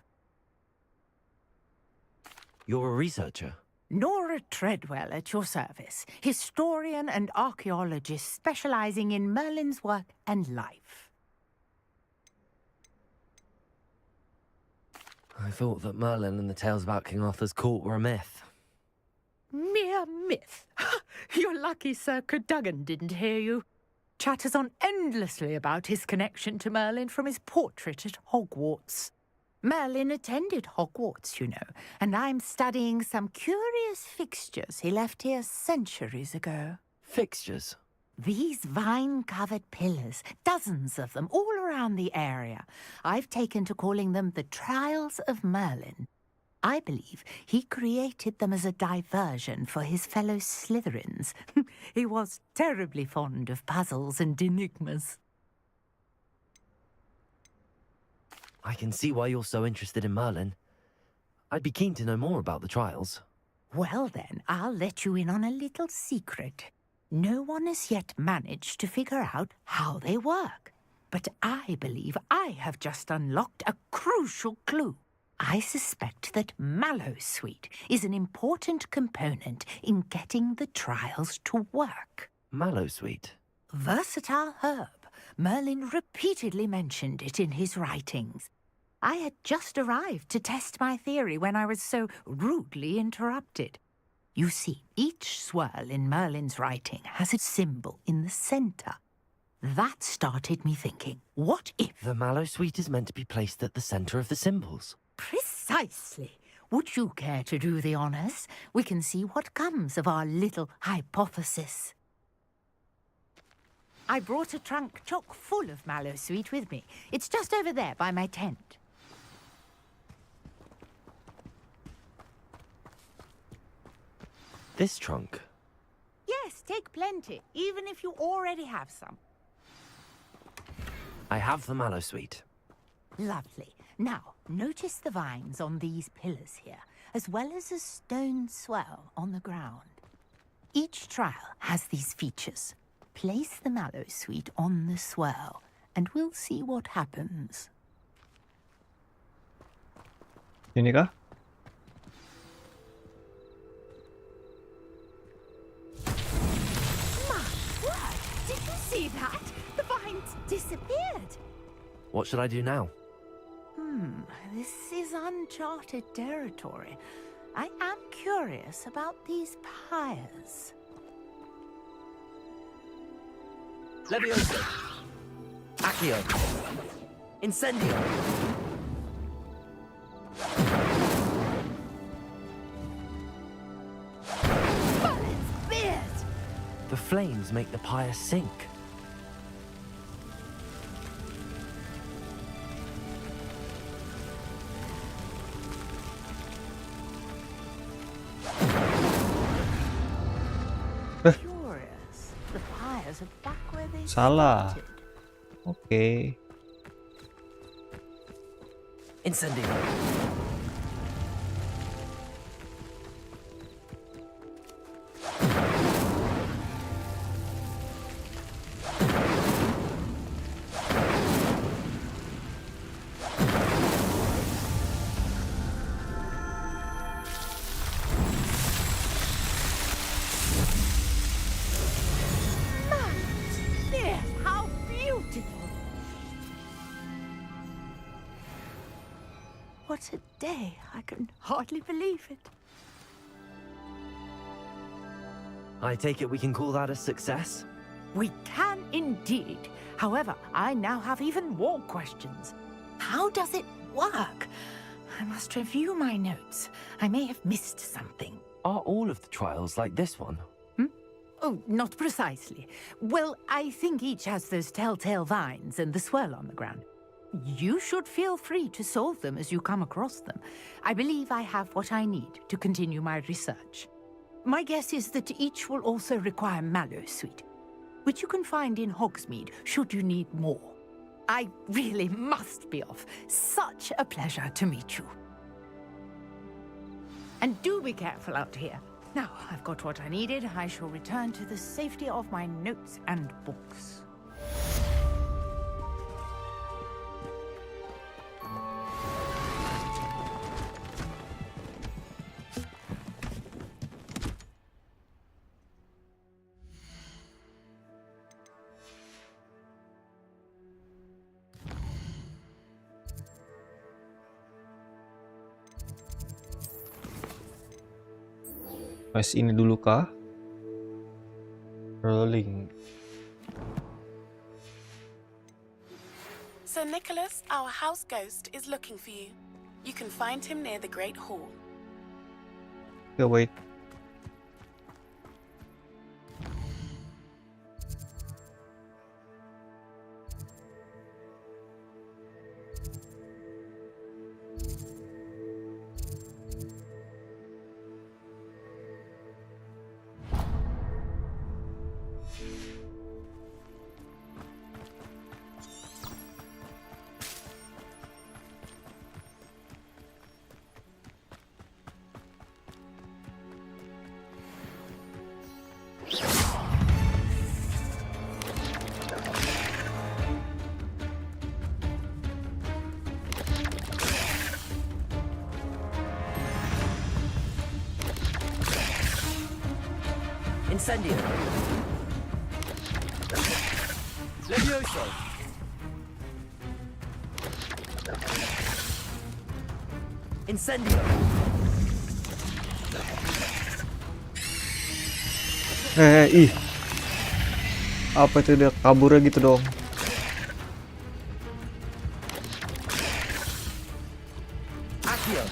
S1: You're a researcher?
S22: Nora Treadwell at your service. Historian and archaeologist specialising in Merlin's work and life.
S1: I thought that Merlin and the tales about King Arthur's court were a myth.
S22: Mere myth. You're lucky Sir Cadogan didn't hear you. Chatters on endlessly about his connection to Merlin from his portrait at Hogwarts. Merlin attended Hogwarts, you know, and I'm studying some curious fixtures he left here centuries ago.
S1: Fixtures?
S22: These vine-covered pillars, dozens of them, all around the area. I've taken to calling them the Trials of Merlin. I believe he created them as a diversion for his fellow Slytherins. He was terribly fond of puzzles and enigmas.
S1: I can see why you're so interested in Merlin. I'd be keen to know more about the trials.
S22: Well then, I'll let you in on a little secret. No one has yet managed to figure out how they work. But I believe I have just unlocked a crucial clue. I suspect that Mallowsweet is an important component in getting the trials to work.
S1: Mallowsweet?
S22: Versatile herb. Merlin repeatedly mentioned it in his writings. I had just arrived to test my theory when I was so rudely interrupted. You see, each swirl in Merlin's writing has a symbol in the centre. That started me thinking, what if...
S1: The Mallowsweet is meant to be placed at the centre of the symbols.
S22: Precisely. Would you care to do the honours? We can see what comes of our little hypothesis. I brought a trunk chock full of Mallowsweet with me. It's just over there by my tent.
S1: This trunk?
S22: Yes, take plenty, even if you already have some.
S1: I have the Mallowsweet.
S22: Lovely. Now, notice the vines on these pillars here, as well as a stone swell on the ground. Each trial has these features. Place the Mallowsweet on the swirl, and we'll see what happens.
S2: Ini kah?
S1: What should I do now?
S22: This is uncharted territory. I am curious about these pyres.
S1: Levioso! Accio! Incendio! The flames make the pyre sink.
S22: Curious. The pyres are back where they
S2: Salah.
S22: started.
S2: Oke.
S1: Incendio!
S22: Yes, how beautiful! What a day. I can hardly believe it.
S1: I take it we can call that a success?
S22: We can indeed. However, I now have even more questions. How does it work? I must review my notes. I may have missed something.
S1: Are all of the trials like this one?
S22: Oh, not precisely. Well, I think each has those telltale vines and the swirl on the ground. You should feel free to solve them as you come across them. I believe I have what I need to continue my research. My guess is that each will also require mallow sweet, which you can find in Hogsmeade should you need more. I really must be off. Such a pleasure to meet you. And do be careful out here. Now, I've got what I needed. I shall return to the safety of my notes and books.
S2: Quest ini dulu kah? Rolling.
S5: Sir Nicholas, our house ghost, is looking for you. You can find him near the Great Hall.
S2: Okay, wait.
S1: Incendio! Levioso! Incendio!
S2: Ih. Apa itu dia kaburnya gitu dong.
S1: Accio!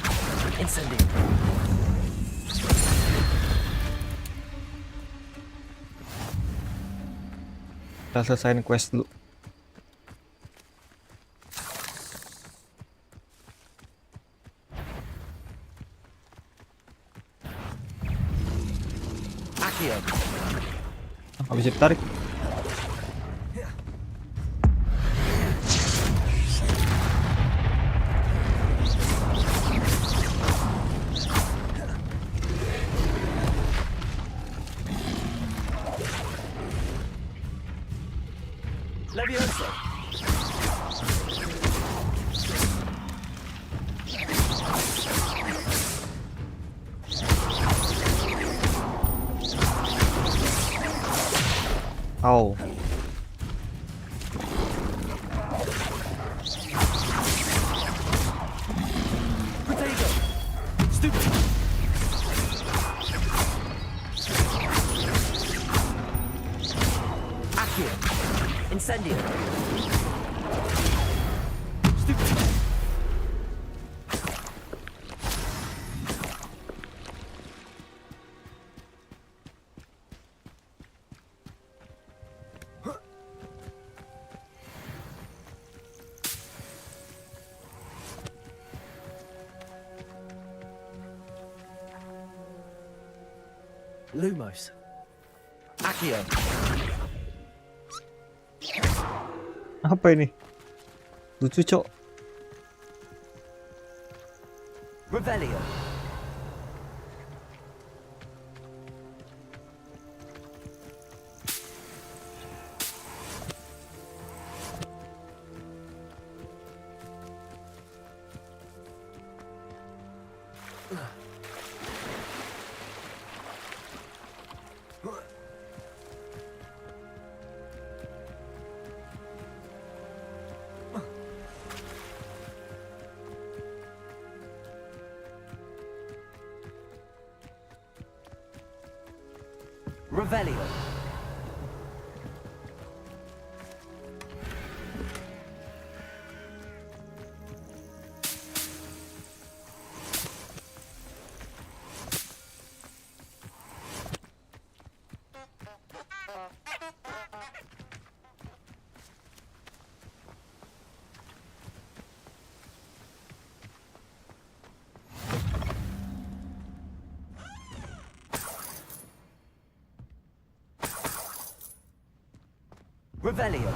S1: Incendio!
S2: Kita selesain quest dulu.
S1: Accio!
S2: Nggak bisa ditarik.
S1: Levioso!
S2: Au.
S1: Incendio. Lumos. Accio.
S2: Apa ini? Lucu, Cok.
S1: Revelio. Revelio. Revelio.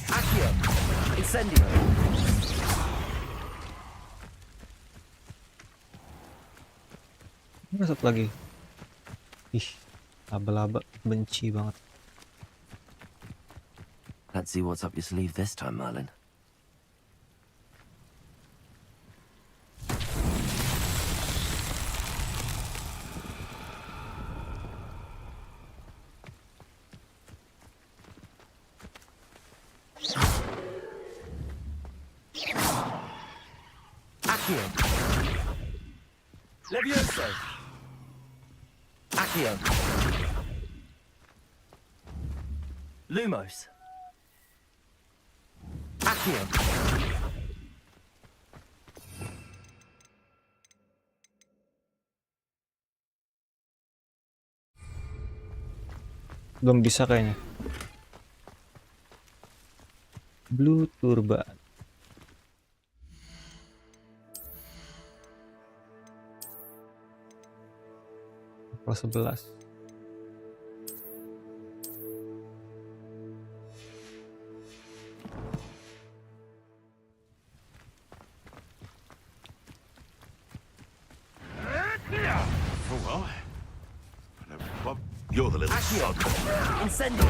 S1: Accio. Incendio.
S2: Ini satu lagi. Ih, laba-laba benci banget.
S1: Let's see what's up your sleeve this time, Merlin. Accio. Levioso. Accio. Lumos. Accio.
S2: Belum bisa kayaknya. Blue Turban. Kelas 11.
S4: Oh, well. Well, you're the little
S1: Accio.
S4: sod.
S1: Incendio.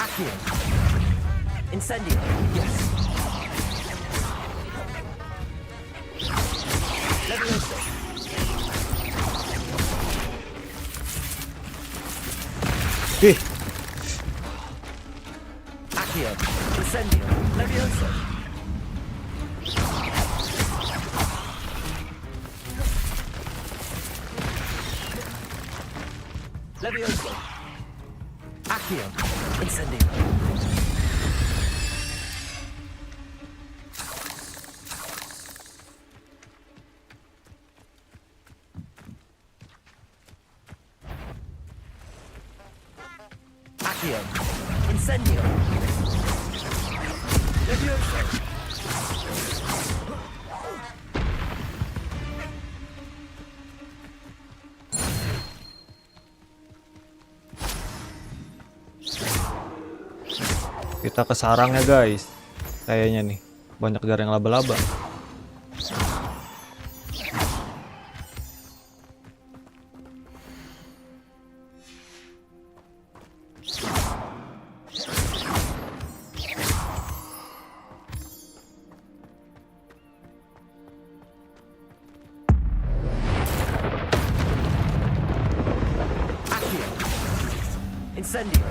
S1: Accio. Incendio. Yes. Levioso. Accio. Incendio. Levioso. Levioso. Accio. Incendio. Accio. Incendio!
S2: Kita ke sarangnya guys. Kayaknya nih banyak garang laba-laba.
S1: Incendio!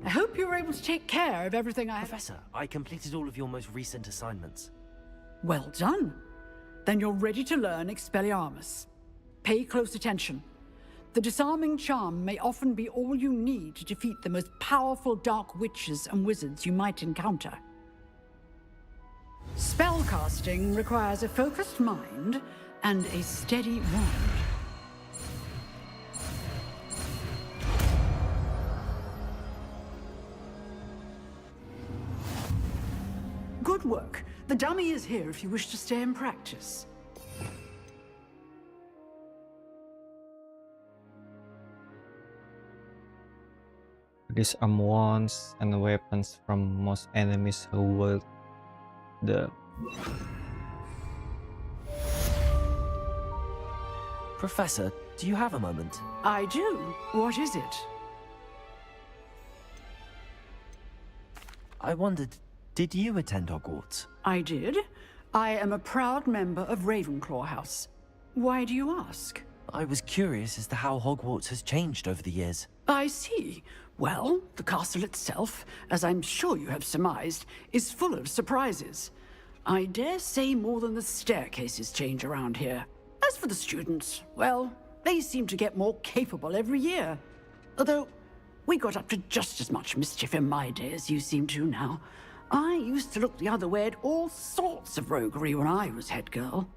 S13: I hope you were able to take care of everything I...
S1: Professor, I completed all of your most recent assignments.
S13: Well done. Then you're ready to learn Expelliarmus. Pay close attention. The disarming charm may often be all you need to defeat the most powerful dark witches and wizards you might encounter. Spellcasting requires a focused mind and a steady wand. Good work. The dummy is here if you wish to stay and practice.
S2: Disarm wands and weapons from most enemies who wield them.
S1: Professor, do you have a moment?
S13: I do. What is it?
S1: I wondered, did you attend Hogwarts?
S13: I did. I am a proud member of Ravenclaw House. Why do you ask?
S1: I was curious as to how Hogwarts has changed over the years.
S13: I see. Well, the castle itself, as I'm sure you have surmised, is full of surprises. I dare say more than the staircases change around here. As for the students, well, they seem to get more capable every year. Although, we got up to just as much mischief in my day as you seem to now. I used to look the other way at all sorts of roguery when I was head girl.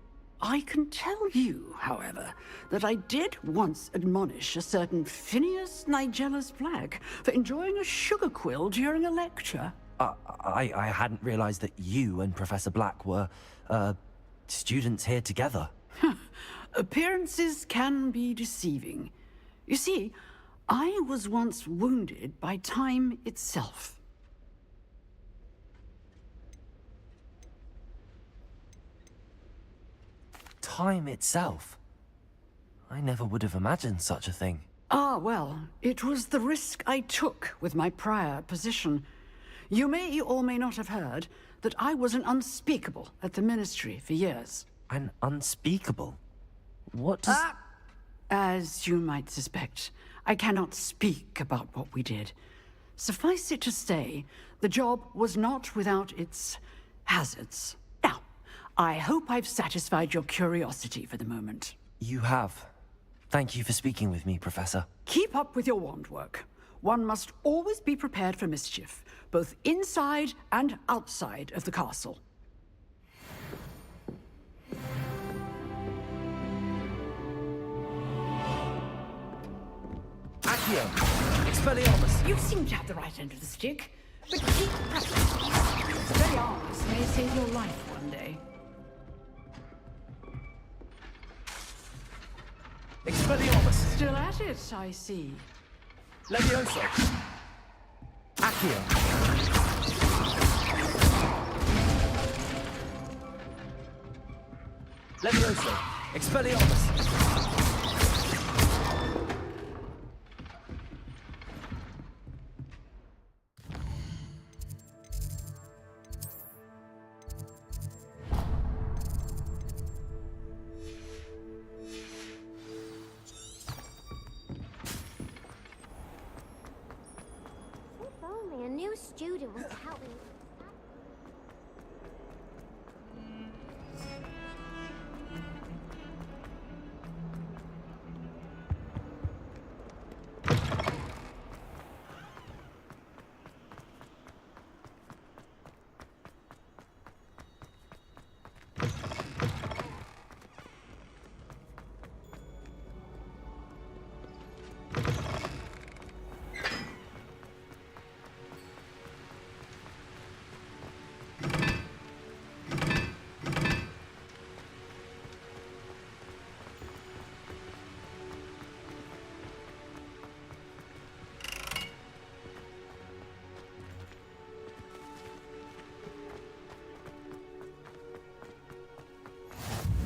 S13: I can tell you, however, that I did once admonish a certain Phineas Nigellus Black for enjoying a sugar quill during a lecture.
S1: I hadn't realized that you and Professor Black were, students here together.
S13: Appearances can be deceiving. You see, I was once wounded by time itself.
S1: Time itself? I never would have imagined such a thing.
S13: Ah, well, it was the risk I took with my prior position. You may or may not have heard that I was an unspeakable at the Ministry for years.
S1: An unspeakable? What does...
S13: As you might suspect, I cannot speak about what we did. Suffice it to say, the job was not without its hazards. Now, I hope I've satisfied your curiosity for the moment.
S1: You have. Thank you for speaking with me, Professor.
S13: Keep up with your wand work. One must always be prepared for mischief, both inside and outside of the castle.
S6: Accio! Expelliarmus!
S13: You seem to have the right end of the stick, but keep practicing. Expelliarmus may save your life one day.
S6: Expelliarmus!
S13: Still at it, I see.
S6: Levioso! Accio! Levioso! Expelliarmus!
S7: If only a new student was to help me.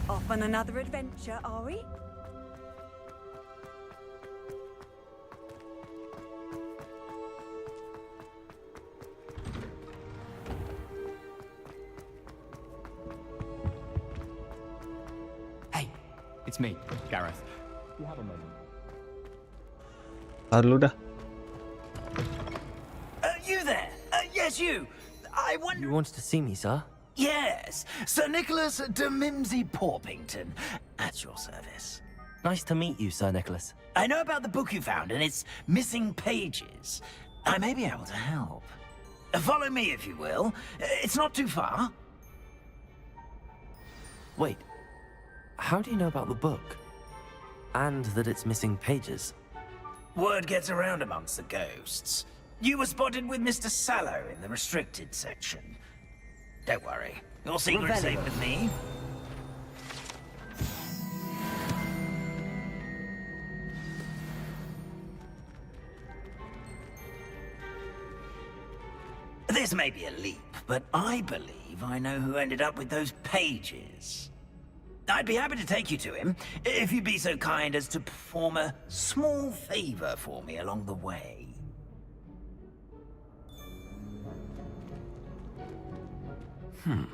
S3: Off on another adventure, are we?
S15: Hey, it's me, Gareth. You have a moment.
S2: Dulu dah.
S17: You there? Yes, you. I wonder...
S1: You wanted to see me, sir?
S17: Yes, Sir Nicholas de Mimsy Porpington, at your service.
S1: Nice to meet you, Sir Nicholas.
S17: I know about the book you found and its missing pages. I may be able to help. Follow me, if you will. It's not too far.
S1: Wait, how do you know about the book? And that it's missing pages?
S17: Word gets around amongst the ghosts. You were spotted with Mr. Sallow in the restricted section. Don't worry, your secret's safe with me. This may be a leap, but I believe I know who ended up with those pages. I'd be happy to take you to him, if you'd be so kind as to perform a small favor for me along the way.
S1: A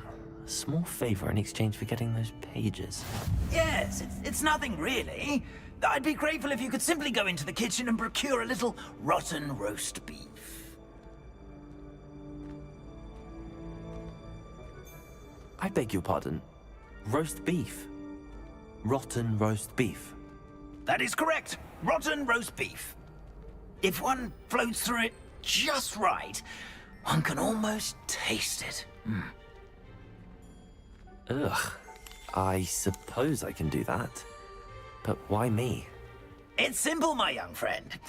S1: small favor in exchange for getting those pages.
S17: Yes, it's nothing really. I'd be grateful if you could simply go into the kitchen and procure a little rotten roast beef.
S1: I beg your pardon. Roast beef? Rotten roast beef?
S17: That is correct. Rotten roast beef. If one floats through it just right, one can almost taste it.
S1: Ugh. I suppose I can do that. But why me?
S17: It's simple, my young friend.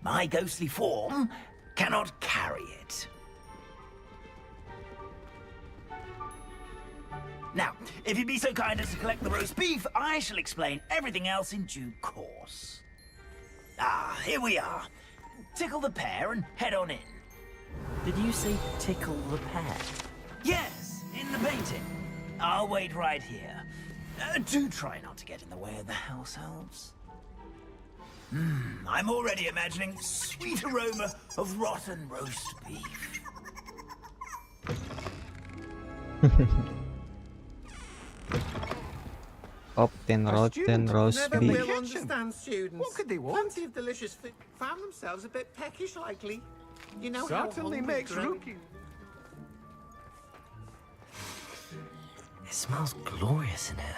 S17: My ghostly form cannot carry it. Now, if you'd be so kind as to collect the roast beef, I shall explain everything else in due course. Ah, here we are. Tickle the pear and head on in.
S1: Did you say tickle the pear?
S17: Yes, in the painting. I'll wait right here. Do try not to get in the way of the house elves. I'm already imagining the sweet aroma of rotten roast beef.
S2: Often rotten roast
S10: Never
S2: beef.
S10: will understand students. What could they want? Plenty of delicious food. Found themselves a bit peckish, likely. You know
S9: Certainly
S10: how
S9: makes
S10: rookie.
S1: It smells glorious in here.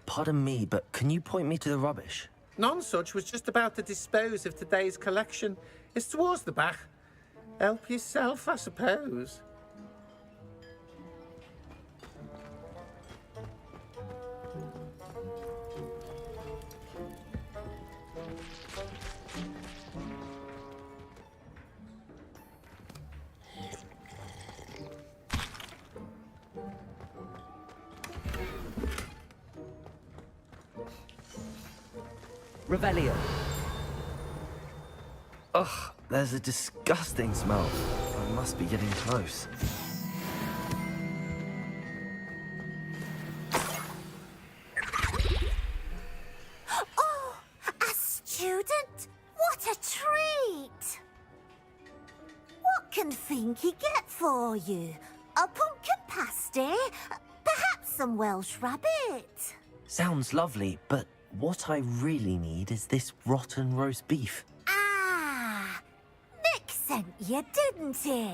S1: Pardon me, but can you point me to the rubbish?
S10: Nonsuch was just about to dispose of today's collection. It's towards the back. Help yourself, I suppose.
S1: Revelio. Ugh, there's a disgusting smell. I must be getting close.
S11: Oh, a student? What a treat! What can Finky get for you? A pumpkin pasty? Perhaps some Welsh rabbit?
S1: Sounds lovely, but what I really need is this rotten roast beef.
S11: Ah, Nick sent you, didn't he?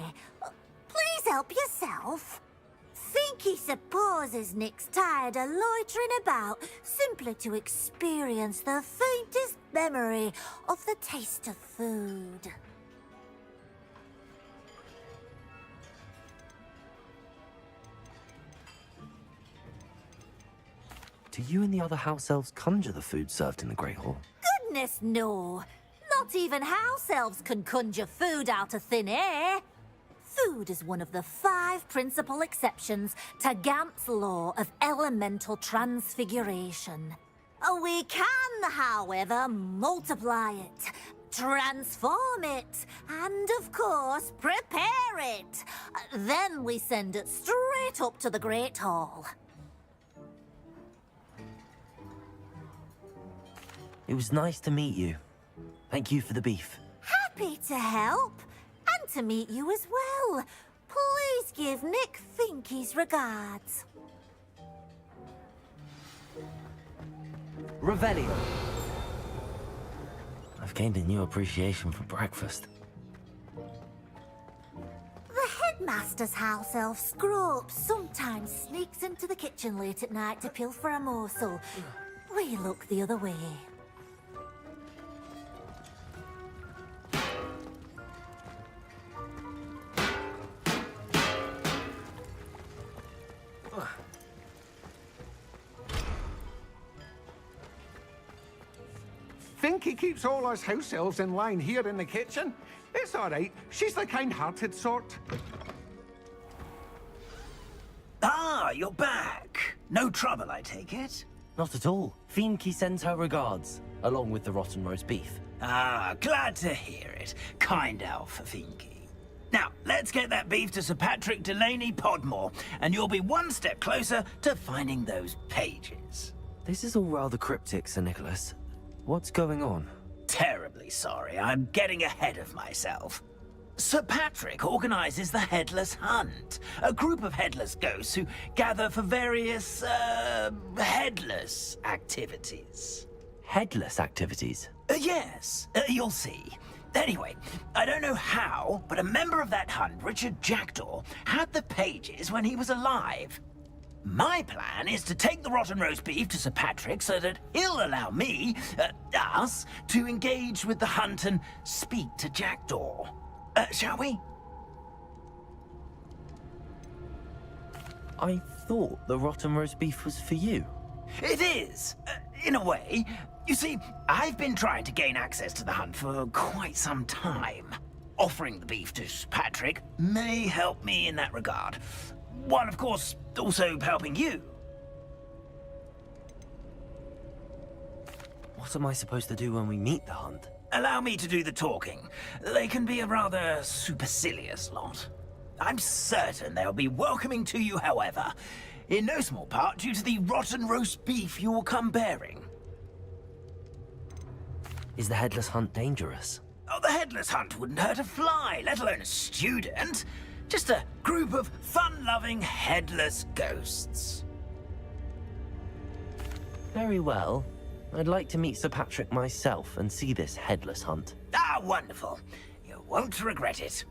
S11: Please help yourself. Finky supposes Nick's tired of loitering about simply to experience the faintest memory of the taste of food.
S1: Do you and the other house elves conjure the food served in the Great Hall?
S11: Goodness, no. Not even house elves can conjure food out of thin air. Food is one of the 5 principal exceptions to Gamp's law of elemental transfiguration. We can, however, multiply it, transform it, and, of course, prepare it. Then we send it straight up to the Great Hall.
S1: It was nice to meet you. Thank you for the beef.
S11: Happy to help, and to meet you as well. Please give Nick Finky's regards.
S1: Revelio. I've gained a new appreciation for breakfast.
S11: The headmaster's house elf Scrope sometimes sneaks into the kitchen late at night to pilfer a morsel. We look the other way.
S9: Finky keeps all us house elves in line here in the kitchen. It's all right. She's the kind-hearted sort.
S17: Ah, you're back. No trouble, I take it?
S1: Not at all. Finky sends her regards, along with the rotten roast beef.
S17: Ah, glad to hear it. Kind elf, Finky. Now, let's get that beef to Sir Patrick Delaney Podmore, and you'll be one step closer to finding those pages.
S1: This is all rather cryptic, Sir Nicholas. What's going on?
S17: Terribly sorry, I'm getting ahead of myself. Sir Patrick organizes the Headless Hunt, a group of headless ghosts who gather for various, headless activities.
S1: Headless activities?
S17: Yes, you'll see. Anyway, I don't know how, but a member of that hunt, Richard Jackdaw, had the pages when he was alive. My plan is to take the rotten roast beef to Sir Patrick so that he'll allow me, us, to engage with the hunt and speak to Jackdaw. Shall we?
S1: I thought the rotten roast beef was for you.
S17: It is, in a way. You see, I've been trying to gain access to the hunt for quite some time. offering the beef to Sir Patrick may help me in that regard. While, of course, also helping you.
S1: What am I supposed to do when we meet the hunt?
S17: Allow me to do the talking. They can be a rather supercilious lot. I'm certain they'll be welcoming to you, however, in no small part due to the rotten roast beef you will come bearing.
S1: Is the headless hunt dangerous?
S17: Oh, the headless hunt wouldn't hurt a fly, let alone a student. Just a group of fun-loving headless ghosts.
S1: Very well. I'd like to meet Sir Patrick myself and see this headless hunt.
S17: Ah, wonderful. You won't regret it.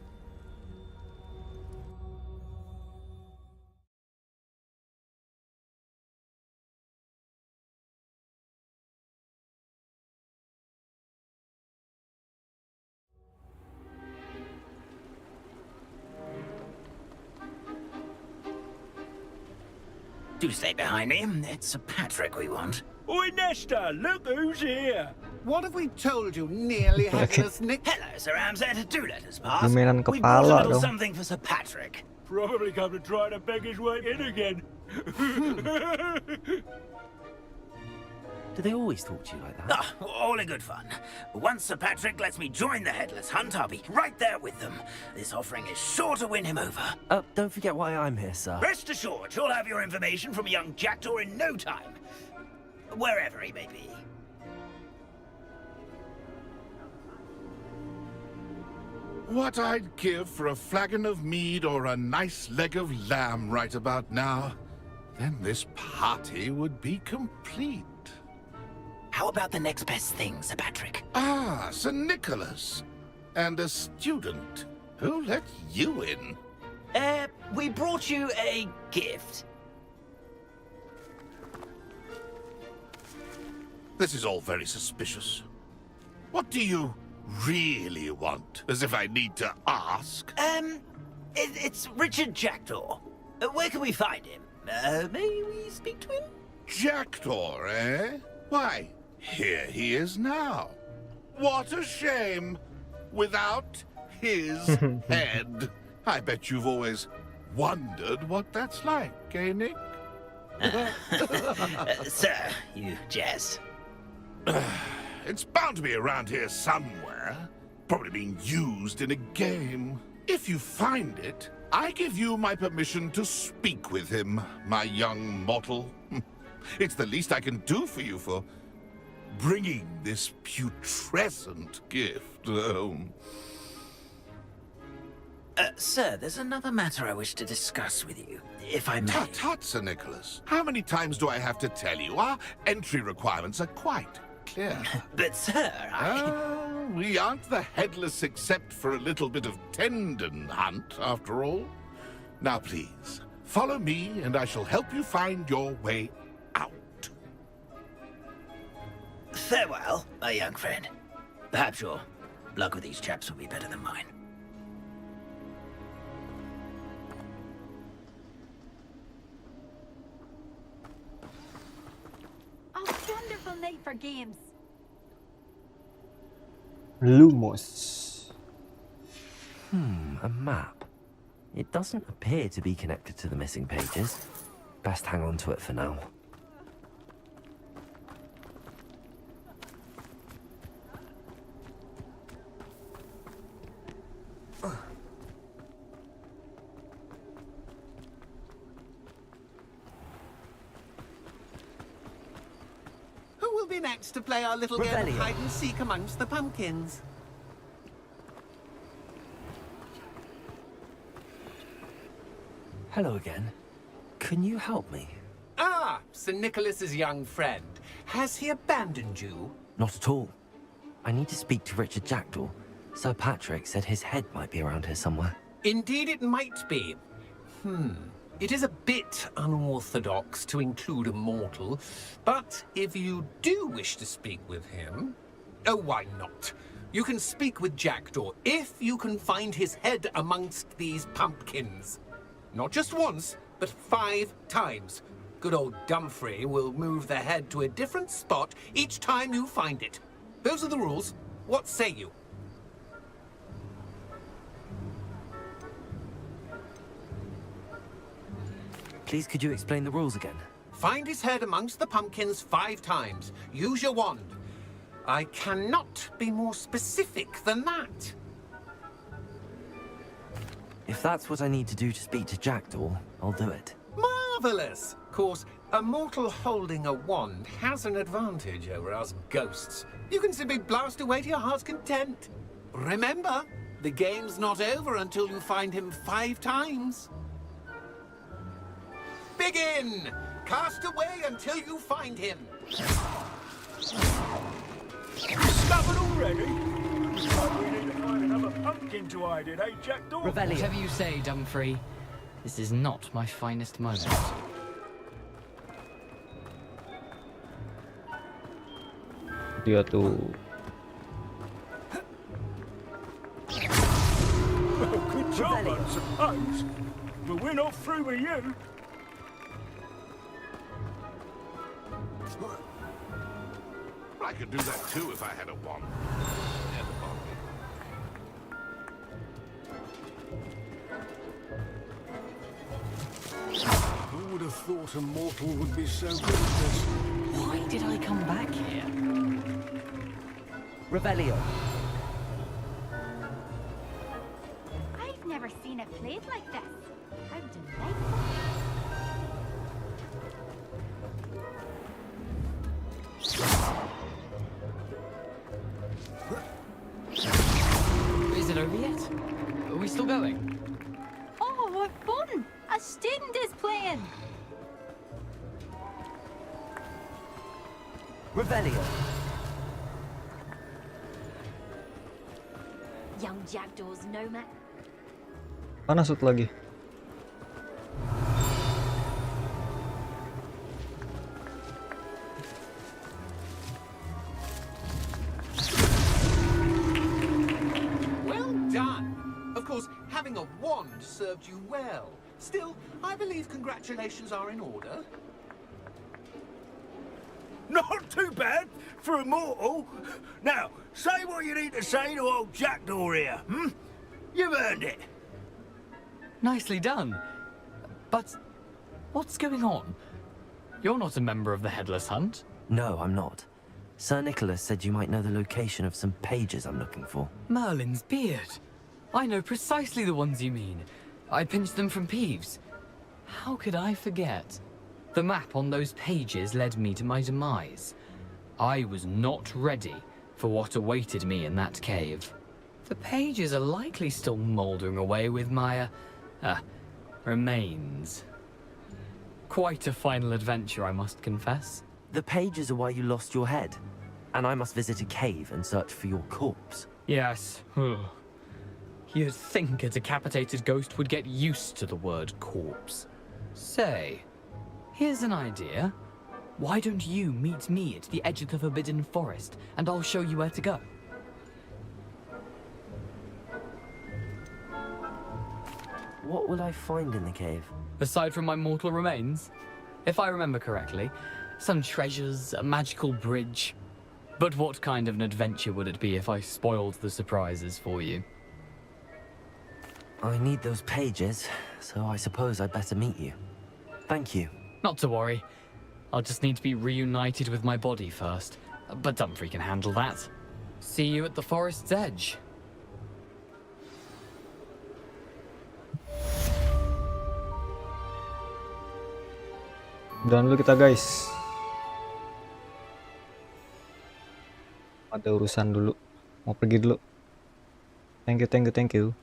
S17: Do stay behind me. It's Sir Patrick we want.
S9: Oi, Nesta, look who's here. What have we told you, nearly headless Nick?
S17: Hello, Sir Ramsed. Do let us pass.
S2: Lumayan
S17: We brought a
S2: kepala
S17: little
S2: dong.
S17: something for Sir Patrick.
S9: Probably come to try to beg his way in again.
S1: Do they always talk to you like that?
S17: Ah, all in good fun. Once Sir Patrick lets me join the headless hunt, I'll be right there with them. This offering is sure to win him over.
S1: Don't forget why I'm here, sir.
S17: Rest assured, you'll have your information from a young jackdaw in no time. Wherever he may be.
S4: What I'd give for a flagon of mead or a nice leg of lamb right about now. Then this party would be complete.
S17: How about the next best thing, Sir Patrick?
S4: Ah, Sir Nicholas. And a student. Who let you in?
S17: We brought you a gift.
S4: This is all very suspicious. What do you really want? As if I need to ask.
S17: It's Richard Jackdaw. Where can we find him? May we speak to him?
S4: Jackdaw, eh? Why, here he is now. What a shame. Without his head. I bet you've always wondered what that's like, eh, Nick?
S17: Sir, you jest.
S4: It's bound to be around here somewhere. Probably being used in a game. If you find it, I give you my permission to speak with him, my young mortal. It's the least I can do for you for bringing this putrescent gift home.
S17: Sir, there's another matter I wish to discuss with you, if I may.
S4: Tut, tut, Sir Nicholas. How many times do I have to tell you? Our entry requirements are quite clear.
S17: But, sir,
S4: we aren't the headless except for a little bit of tendon hunt, after all. Now, please, follow me, and I shall help you find your way out.
S17: Farewell, my young friend. Perhaps your luck with these chaps will be better than mine.
S21: A wonderful night for games.
S2: Lumos.
S1: A map. It doesn't appear to be connected to the missing pages. Best hang on to it for now.
S10: Who will be next to play our little game of hide and seek amongst the pumpkins?
S1: Hello again. Can you help me?
S9: Ah, Sir Nicholas's young friend. Has he abandoned you?
S1: Not at all. I need to speak to Richard Jackdaw. Sir Patrick said his head might be around here somewhere.
S9: Indeed it might be. It is a bit unorthodox to include a mortal, but if you do wish to speak with him... Oh, why not? You can speak with Jackdaw if you can find his head amongst these pumpkins. Not just once, but 5 times. Good old Dumfrey will move the head to a different spot each time you find it. Those are the rules. What say you?
S1: Please, could you explain the rules again?
S9: Find his head amongst the pumpkins 5 times. Use your wand. I cannot be more specific than that.
S1: If that's what I need to do to speak to Jackdaw, I'll do it.
S9: Marvellous! Of course, a mortal holding a wand has an advantage over us ghosts. You can simply blast away to your heart's content. Remember, the game's not over until you find him 5 times. Begin! Cast away until you find him.
S12: Stubborn already? Looks like we need to find another pumpkin to hide in, eh, Jackdaw?
S15: Whatever you say, Dumfrey. This is not my finest moment.
S2: Dia tuh.
S12: Well, good job, I suppose. But we're not through with you.
S4: I could do that too if I had a wand.
S12: Who would have thought a mortal would be so good at this?
S15: Why did I come back here?
S1: Revelio.
S21: I've never seen it played like this. How delightful.
S15: Is it over yet? Are we still going?
S21: Oh, what fun! A student is playing.
S1: Revelio.
S21: Young Jackdaw's no man.
S2: Panas satu lagi.
S9: Well done. Of course, having a wand served you well. Still, I believe congratulations are in order.
S12: Not too bad for a mortal. Now, say what you need to say to old Jackdaw here, hmm? You've earned it.
S15: Nicely done. But what's going on? You're not a member of the Headless Hunt.
S1: No, I'm not. Sir Nicholas said you might know the location of some pages I'm looking for.
S15: Merlin's beard. I know precisely the ones you mean. I pinched them from Peeves. How could I forget? The map on those pages led me to my demise. I was not ready for what awaited me in that cave. The pages are likely still mouldering away with my, remains. Quite a final adventure, I must confess.
S1: The pages are why you lost your head, and I must visit a cave and search for your corpse.
S15: Yes. You'd think a decapitated ghost would get used to the word corpse. Say, here's an idea. Why don't you meet me at the edge of the Forbidden Forest, and I'll show you where to go?
S1: What will I find in the cave?
S15: Aside from my mortal remains? If I remember correctly, some treasures, a magical bridge. But what kind of an adventure would it be if I spoiled the surprises for you?
S1: I need those pages, so I suppose I'd better meet you. Thank you.
S15: Not to worry. I'll just need to be reunited with my body first. But Dumfrey can handle that. See you at the forest's edge.
S2: Udah dulu kita guys. Ada urusan dulu. Mau pergi dulu. Thank you.